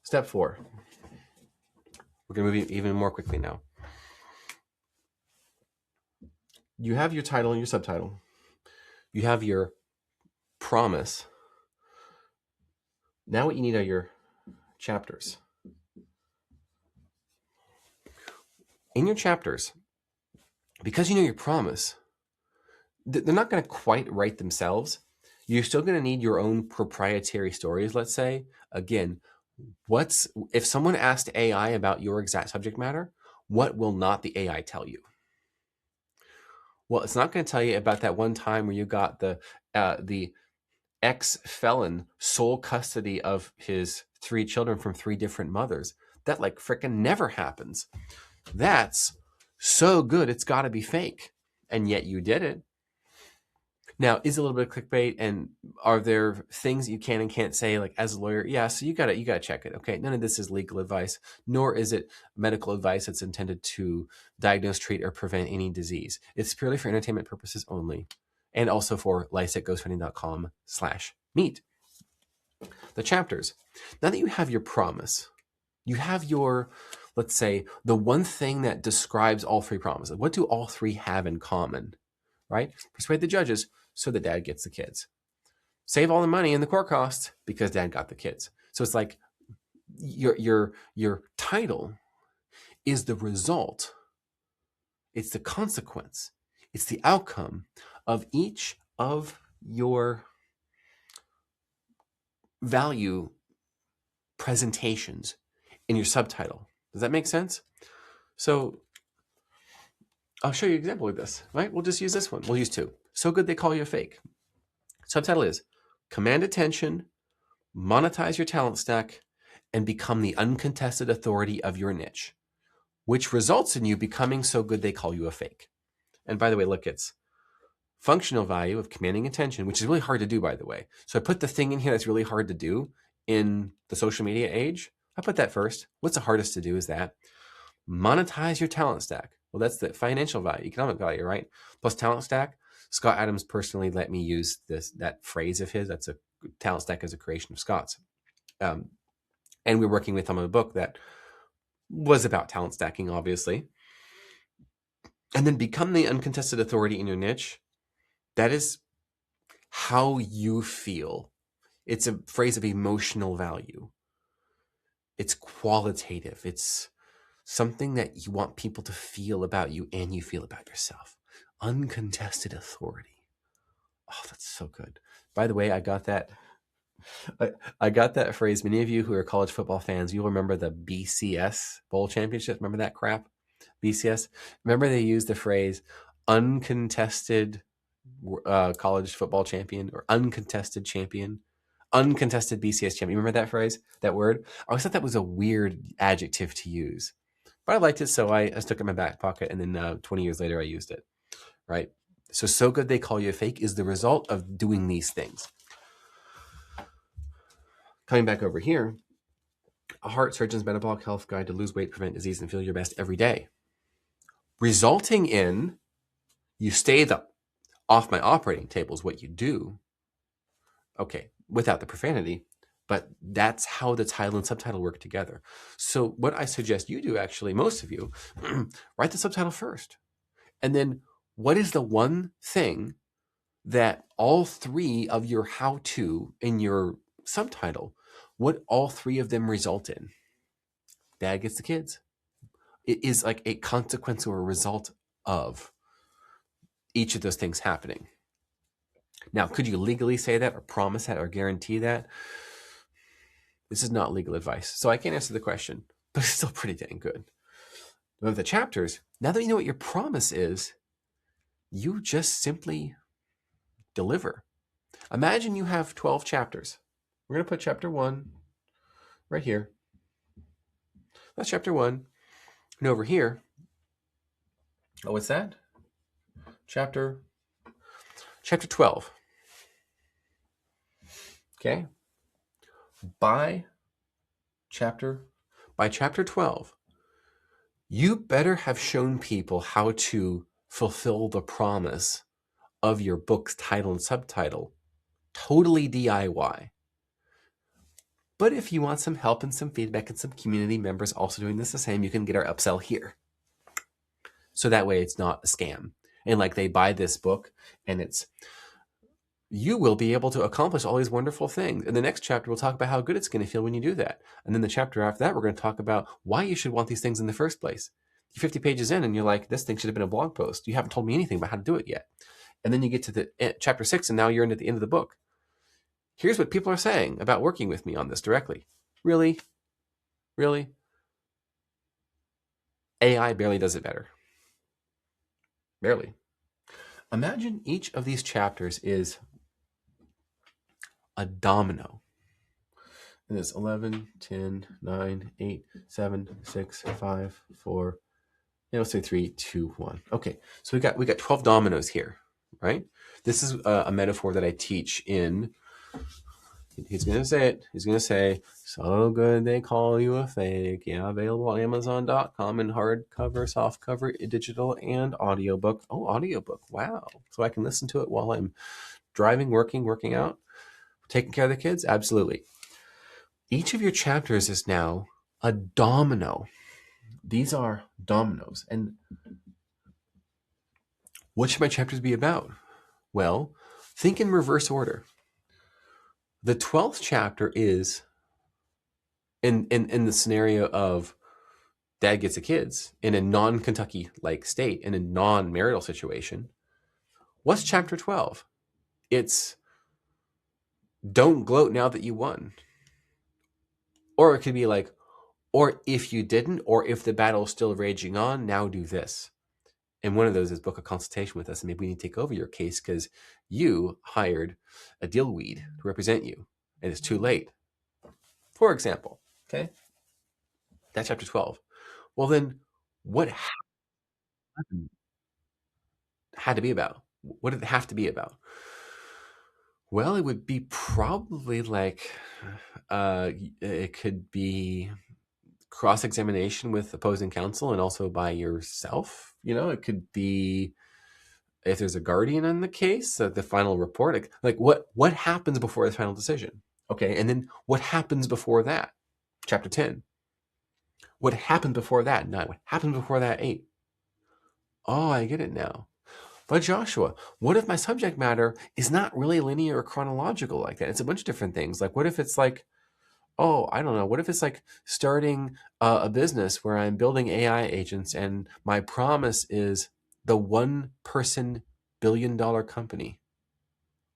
Step 4. We're going to move even more quickly now. You have your title and your subtitle. You have your promise. Now what you need are your chapters. In your chapters, because you know your promise, they're not going to quite write themselves. You're still going to need your own proprietary stories, let's say. Again, if someone asked AI about your exact subject matter, what will not the AI tell you? Well, it's not going to tell you about that one time where you got the ex-felon sole custody of his 3 children from 3 different mothers. That like frickin' never happens. That's so good, it's got to be fake. And yet you did it. Now, is it a little bit of clickbait, and are there things you can and can't say, like as a lawyer? Yeah, so you gotta check it. Okay, none of this is legal advice, nor is it medical advice that's intended to diagnose, treat, or prevent any disease. It's purely for entertainment purposes only, and also for lisecghostwriting.com/meet. The chapters. Now that you have your promise, you have your, let's say, the one thing that describes all 3 promises. What do all 3 have in common? Right? Persuade the judges so that dad gets the kids. Save all the money in the court costs because dad got the kids. So it's like your title is the result. It's the consequence. It's the outcome of each of your value presentations in your subtitle. Does that make sense? So I'll show you an example of this, right? We'll just use this one. We'll use 2. So good they call you a fake. Subtitle is command attention, monetize your talent stack, and become the uncontested authority of your niche, which results in you becoming so good they call you a fake. And by the way, look, it's functional value of commanding attention, which is really hard to do, by the way. So I put the thing in here that's really hard to do in the social media age. I put that first. What's the hardest to do is that. Monetize your talent stack. Well, that's the financial value, economic value, right? Plus talent stack. Scott Adams personally let me use that phrase of his. That's a talent stack as a creation of Scott's. And we're working with him on a book that was about talent stacking, obviously. And then become the uncontested authority in your niche. That is how you feel. It's a phrase of emotional value. It's qualitative. It's something that you want people to feel about you and you feel about yourself. Uncontested authority. Oh, that's so good. By the way, I got that phrase. Many of you who are college football fans, you'll remember the BCS Bowl Championship. Remember that crap? BCS? Remember they used the phrase uncontested college football champion or uncontested champion? Uncontested BCS champion. Remember that phrase? That word? I always thought that was a weird adjective to use. But I liked it, so I stuck it in my back pocket, and then 20 years later, I used it, right? So good they call you a fake is the result of doing these things. Coming back over here, a heart surgeon's metabolic health guide to lose weight, prevent disease, and feel your best every day. Resulting in you stay off my operating table is what you do. Okay, without the profanity, but that's how the title and subtitle work together. So what I suggest you do, actually, most of you, write the subtitle first. And then what is the one thing that all 3 of your how-to in your subtitle, what all 3 of them result in? Dad gets the kids. It is like a consequence or a result of each of those things happening. Now, could you legally say that or promise that or guarantee that? This is not legal advice, so I can't answer the question, but it's still pretty dang good. With the chapters, now that you know what your promise is, you just simply deliver. Imagine you have 12 chapters. We're going to put chapter 1 right here. That's chapter 1. And over here, oh, what's that? Chapter 12. Okay? By chapter 12, You better have shown people how to fulfill the promise of your book's title and subtitle, totally DIY. But if you want some help and some feedback and some community members also doing this the same, you can get our upsell here. So that way it's not a scam. And like they buy this book and you will be able to accomplish all these wonderful things. In the next chapter, we'll talk about how good it's going to feel when you do that. And then the chapter after that, we're going to talk about why you should want these things in the first place. You're 50 pages in and you're like, this thing should have been a blog post. You haven't told me anything about how to do it yet. And then you get to the chapter 6 and now you're at the end of the book. Here's what people are saying about working with me on this directly. Really? Really? AI barely does it better. Barely. Imagine each of these chapters is a domino. And it's 11, 10, 9, 8, 7, 6, 5, 4, let's say 3, 2, 1. Okay, so we got 12 dominoes here, right? This is a metaphor that I teach in, he's going to say it, he's going to say, so good they call you a fake. Yeah, available on Amazon.com in hardcover, softcover, digital, and audiobook. Oh, audiobook, wow. So I can listen to it while I'm driving, working out, taking care of the kids? Absolutely. Each of your chapters is now a domino. These are dominoes. And what should my chapters be about? Well, think in reverse order. The 12th chapter is in the scenario of dad gets the kids in a non-Kentucky-like state, in a non-marital situation. What's chapter 12? It's don't gloat now that you won. Or it could be like, or if you didn't, or if the battle's still raging on, now do this. And one of those is book a consultation with us, and maybe we need to take over your case because you hired a deal weed to represent you, and it's too late. For example, okay? That's chapter 12. Well, then what had to be about? What did it have to be about? Well, it would be probably like, it could be cross-examination with opposing counsel and also by yourself. It could be if there's a guardian in the case, the final report, like what happens before the final decision? Okay, and then what happens before that? Chapter 10. What happened before that? 9. What happened before that? 8. Oh, I get it now. But Joshua, what if my subject matter is not really linear or chronological like that? It's a bunch of different things. Like what if it's like, oh, I don't know. What if it's like starting a business where I'm building AI agents and my promise is the one-person billion-dollar company?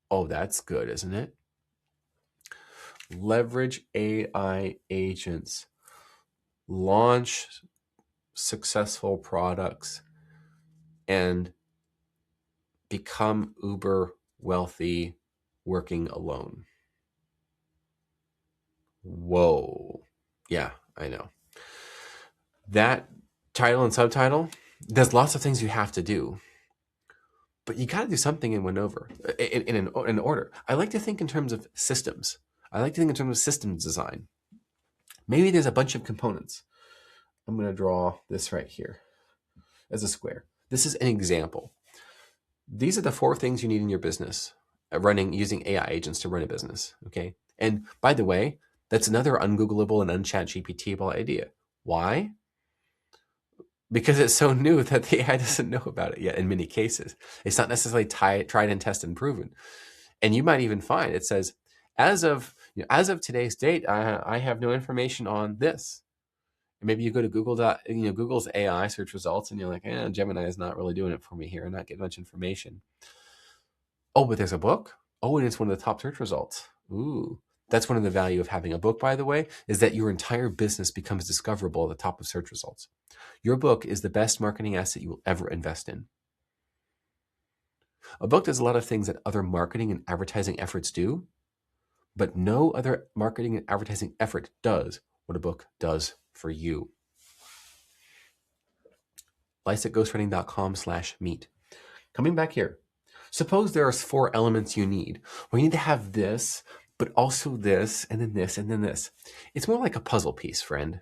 Oh, that's good, isn't it? Leverage AI agents. Launch successful products and become uber wealthy working alone. Whoa. Yeah, I know. That title and subtitle, there's lots of things you have to do. But you got to do something in an order. I like to think in terms of systems. I like to think in terms of systems design. Maybe there's a bunch of components. I'm going to draw this right here as a square. This is an example. These are the 4 things you need in your business, using AI agents to run a business. Okay. And by the way, that's another ungoogleable and unchat-GPT-able idea. Why? Because it's so new that the AI doesn't know about it yet in many cases. It's not necessarily tried and tested and proven. And you might even find it says, as of today's date, I have no information on this. And maybe you go to Google's AI search results and you're like, Gemini is not really doing it for me here. I'm not getting much information. Oh, but there's a book? Oh, and it's one of the top search results. Ooh. That's one of the value of having a book, by the way, is that your entire business becomes discoverable at the top of search results. Your book is the best marketing asset you will ever invest in. A book does a lot of things that other marketing and advertising efforts do, but no other marketing and advertising effort does what a book does for you. Lisec.ghostwriting.com/meet. Coming back here. Suppose there's 4 elements you need. Well, you need to have this, but also this, and then this, and then this. It's more like a puzzle piece, friend.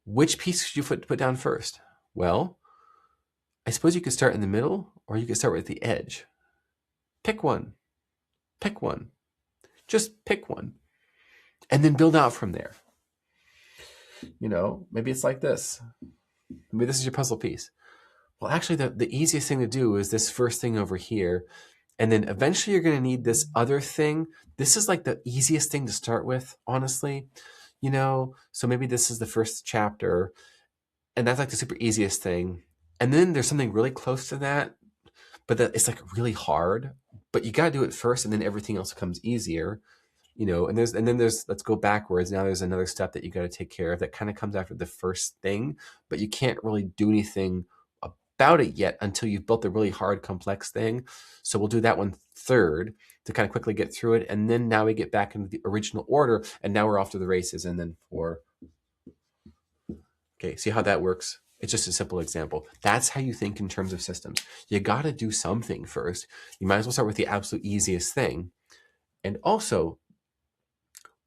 Which piece should you put down first? Well, I suppose you could start in the middle, or you could start with the edge. Pick one. Pick one. Just pick one. And then build out from there. Maybe it's like this. Maybe this is your puzzle piece. Well, actually, the easiest thing to do is this first thing over here. And then eventually you're going to need this other thing. This is like the easiest thing to start with, honestly. So maybe this is the first chapter, and that's like the super easiest thing. And then there's something really close to that, but that it's like really hard. But you got to do it first, and then everything else becomes easier. And then there's let's go backwards. Now there's another step that you got to take care of that kind of comes after the first thing, but you can't really do anything about it yet until you've built the really hard, complex thing. So we'll do that one third to kind of quickly get through it. And then now we get back into the original order, and now we're off to the races. And then okay, see how that works? It's just a simple example. That's how you think in terms of systems. You got to do something first. You might as well start with the absolute easiest thing. And also,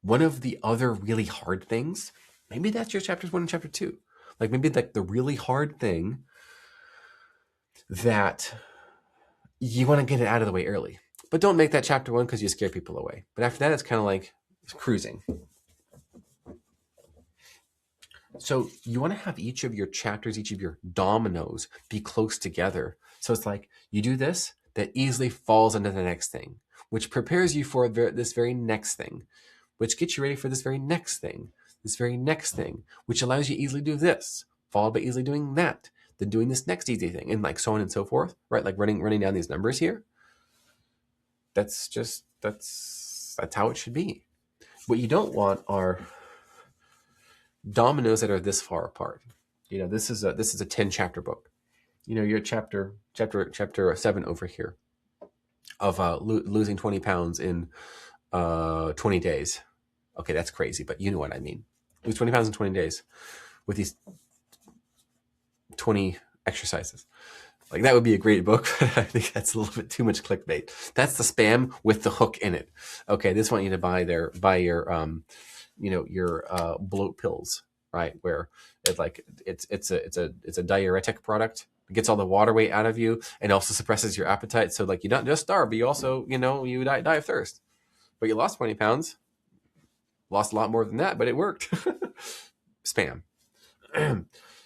one of the other really hard things, maybe that's your chapters 1 and chapter 2. Like maybe like the really hard thing that you want to get it out of the way early. But don't make that chapter 1 because you scare people away. But after that, it's kind of like cruising. So you want to have each of your chapters, each of your dominoes be close together. So it's like you do this, that easily falls into the next thing, which prepares you for this very next thing, which gets you ready for this very next thing, which allows you to easily do this, followed by easily doing that, then doing this next easy thing, and like so on and so forth, right? Like running down these numbers here. That's how it should be. What you don't want are dominoes that are this far apart. This is a 10 chapter book. You're chapter 7 over here of losing 20 pounds in 20 days. Okay, that's crazy, but you know what I mean. Lose 20 pounds in 20 days with these 20 exercises. Like that would be a great book, but I think that's a little bit too much clickbait. That's the spam with the hook in it. Okay, this want you to buy your bloat pills, right? Where it's a diuretic product. It gets all the water weight out of you and also suppresses your appetite. So like you don't just starve, but you also you die of thirst. But you lost 20 pounds, lost a lot more than that, but it worked. Spam.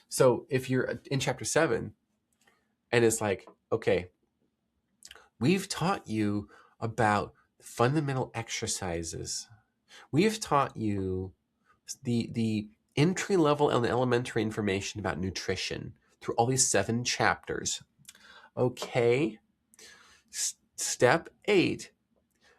So if you're in chapter 7. And it's like, okay, we've taught you about fundamental exercises. We've taught you the entry level and elementary information about nutrition through all these 7 chapters. Okay, step 8,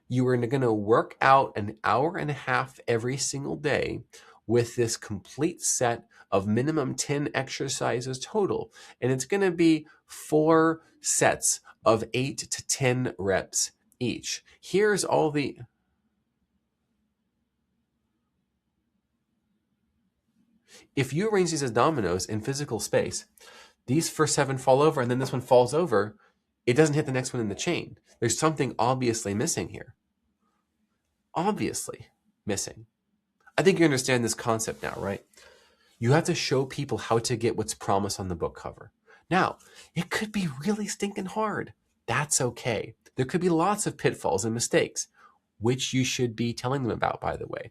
you are going to work out an hour and a half every single day with this complete set of minimum 10 exercises total. And it's going to be 4 sets of 8 to 10 reps each. Here's all the... If you arrange these as dominoes in physical space, these first 7 fall over and then this one falls over, it doesn't hit the next one in the chain. There's something obviously missing here. Obviously missing. I think you understand this concept now, right? You have to show people how to get what's promised on the book cover. Now, it could be really stinking hard. That's okay. There could be lots of pitfalls and mistakes, which you should be telling them about, by the way.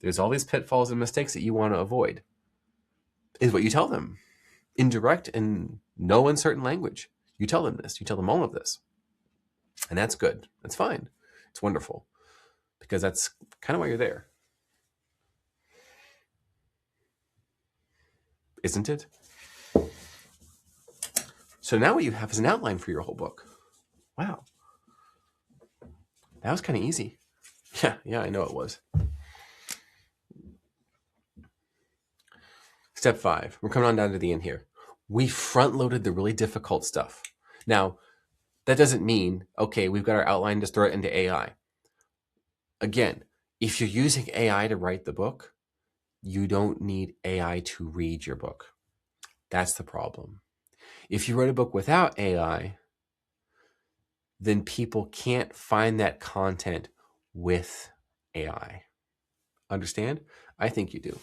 There's all these pitfalls and mistakes that you want to avoid. Is what you tell them. Indirect and no uncertain language. You tell them this. You tell them all of this. And that's good. That's fine. It's wonderful. Because that's kind of why you're there. Isn't it? So now what you have is an outline for your whole book. Wow. That was kind of easy. Yeah, I know it was. Step 5. We're coming on down to the end here. We front-loaded the really difficult stuff. Now, that doesn't mean, okay, we've got our outline, just throw it into AI. Again, if you're using AI to write the book, you don't need AI to read your book. That's the problem. If you write a book without AI, then people can't find that content with AI. Understand? I think you do.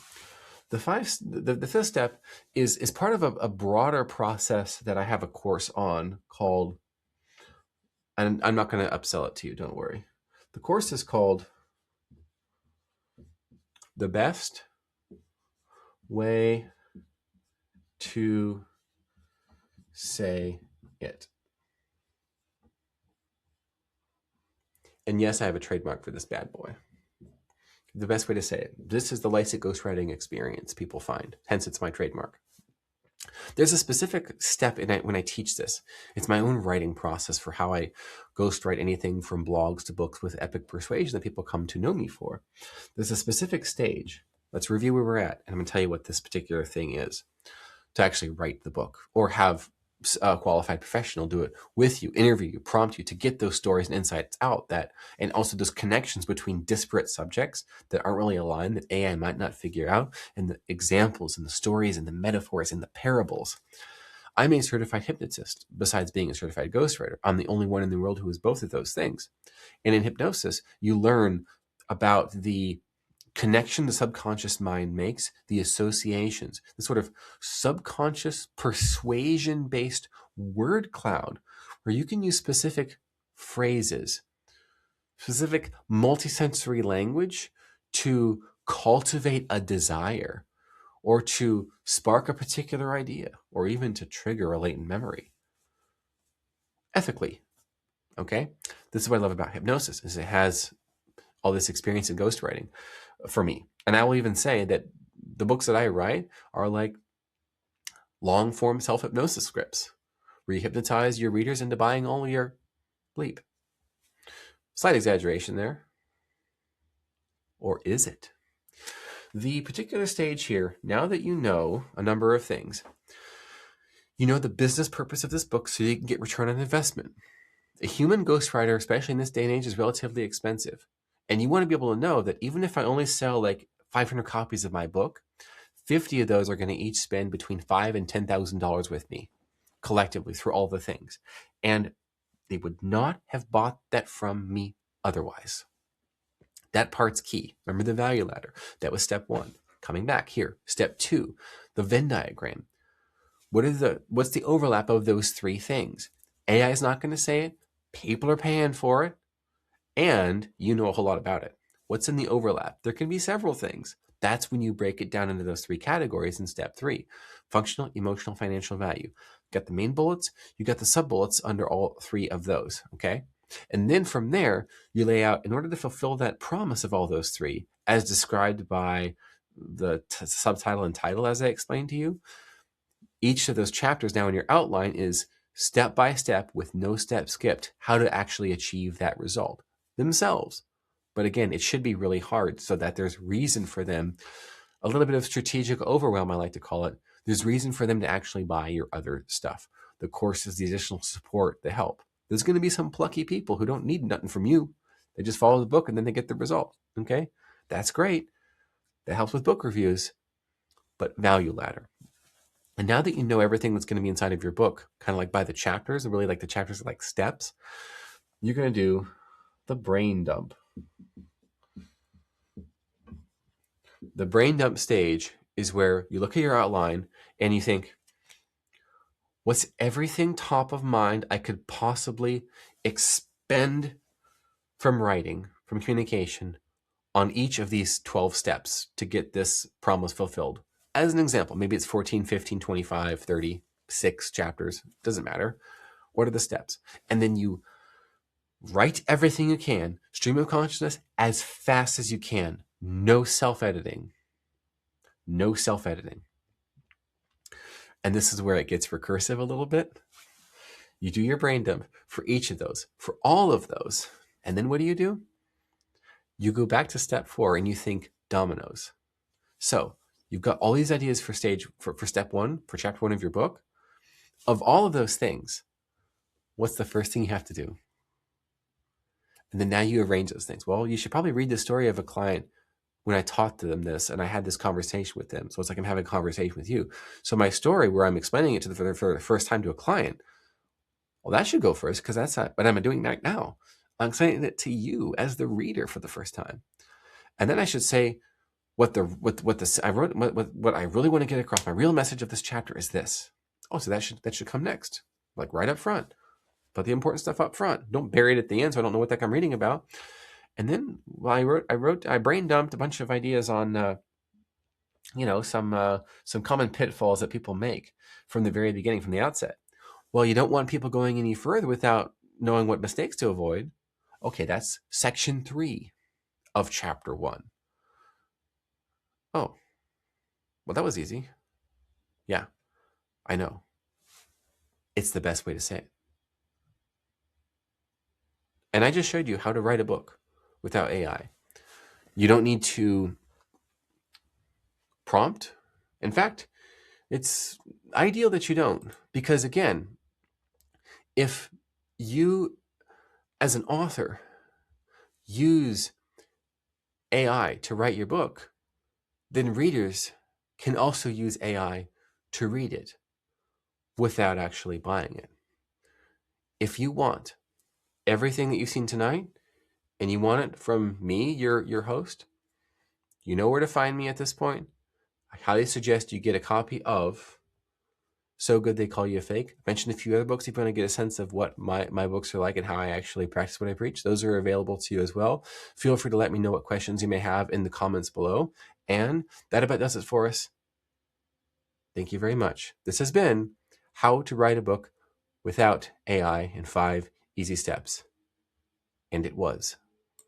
The fifth step is part of a broader process that I have a course on called, and I'm not going to upsell it to you, don't worry. The course is called The Best Way to Say It. And yes, I have a trademark for this bad boy. The best way to say it. This is the Lisec ghostwriting experience people find. Hence, it's my trademark. There's a specific step in it when I teach this. It's my own writing process for how I ghostwrite anything from blogs to books with epic persuasion that people come to know me for. There's a specific stage. Let's review where we're at, and I'm going to tell you what this particular thing is to actually write the book or have a qualified professional do it with you, interview you, prompt you to get those stories and insights out that, and also those connections between disparate subjects that aren't really aligned that AI might not figure out, and the examples and the stories and the metaphors and the parables. I'm a certified hypnotist. Besides being a certified ghostwriter, I'm the only one in the world who is both of those things. And in hypnosis, you learn about the connection the subconscious mind makes, the associations, the sort of subconscious persuasion-based word cloud where you can use specific phrases, specific multisensory language to cultivate a desire or to spark a particular idea or even to trigger a latent memory. Ethically, okay? This is what I love about hypnosis, is it has all this experience in ghostwriting for me. And I will even say that the books that I write are like long form self-hypnosis scripts where you hypnotize your readers into buying all your bleep. Slight exaggeration there. Or is it? The particular stage here, now that you know a number of things, you know the business purpose of this book so you can get return on investment. A human ghostwriter, especially in this day and age, is relatively expensive. And you want to be able to know that even if I only sell like 500 copies of my book, 50 of those are going to each spend between $5,000 and $10,000 with me collectively through all the things. And they would not have bought that from me otherwise. That part's key. Remember the value ladder. That was step one. Coming back here. Step two, the Venn diagram. What's the overlap of those three things? AI is not going to say it. People are paying for it. And you know a whole lot about it. What's in the overlap? There can be several things. That's when you break it down into those three categories in step three. Functional, emotional, financial value. You got the main bullets, you got the sub bullets under all three of those, okay? And then from there, you lay out, in order to fulfill that promise of all those three, as described by the subtitle and title as I explained to you, each of those chapters now in your outline is step by step with no step skipped, how to actually achieve that result themselves. But again, it should be really hard so that there's reason for them, a little bit of strategic overwhelm, I like to call it. There's reason for them to actually buy your other stuff. The courses, the additional support, the help. There's going to be some plucky people who don't need nothing from you. They just follow the book and then they get the result. Okay? That's great. That helps with book reviews, but value ladder. And now that you know everything that's going to be inside of your book, kind of like by the chapters, and really like the chapters are like steps, you're going to do the brain dump. The brain dump stage is where you look at your outline and you think, what's everything top of mind I could possibly expend from writing, from communication, on each of these 12 steps to get this promise fulfilled? As an example, maybe it's 14, 15, 25, 36 chapters. Doesn't matter. What are the steps? And then you write everything you can, stream of consciousness, as fast as you can. No self-editing. No self-editing. And this is where it gets recursive a little bit. You do your brain dump for each of those, for all of those. And then what do? You go back to step 4 and you think dominoes. So you've got all these ideas for step 1, for chapter 1 of your book. Of all of those things, what's the first thing you have to do? And then now you arrange those things. Well, you should probably read the story of a client when I taught them this and I had this conversation with them. So it's like I'm having a conversation with you. So my story where I'm explaining it for the first time to a client, well, that should go first because that's not what I'm doing right now. I'm explaining it to you as the reader for the first time. And then I should say, what I wrote, what I really want to get across, my real message of this chapter is this. Oh, so that should come next, like right up front. Put the important stuff up front. Don't bury it at the end, so I don't know what the heck I'm reading about. And then I brain dumped a bunch of ideas on some common pitfalls that people make from the very beginning, from the outset. Well, you don't want people going any further without knowing what mistakes to avoid. Okay, that's section 3 of chapter 1. Oh, well, that was easy. Yeah, I know. It's the best way to say it. And I just showed you how to write a book without AI. You don't need to prompt. In fact, it's ideal that you don't, because again, if you as an author use AI to write your book, then readers can also use AI to read it without actually buying it. If you want everything that you've seen tonight and you want it from me, your host, you know where to find me at this point. I highly suggest you get a copy of So Good They Call You a Fake. I mentioned a few other books if you want to get a sense of what my books are like and how I actually practice what I preach. Those are available to you as well. Feel free to let me know what questions you may have in the comments below. And that about does it for us. Thank you very much. This has been How to Write a Book Without AI in 5 Easy Steps. And it was.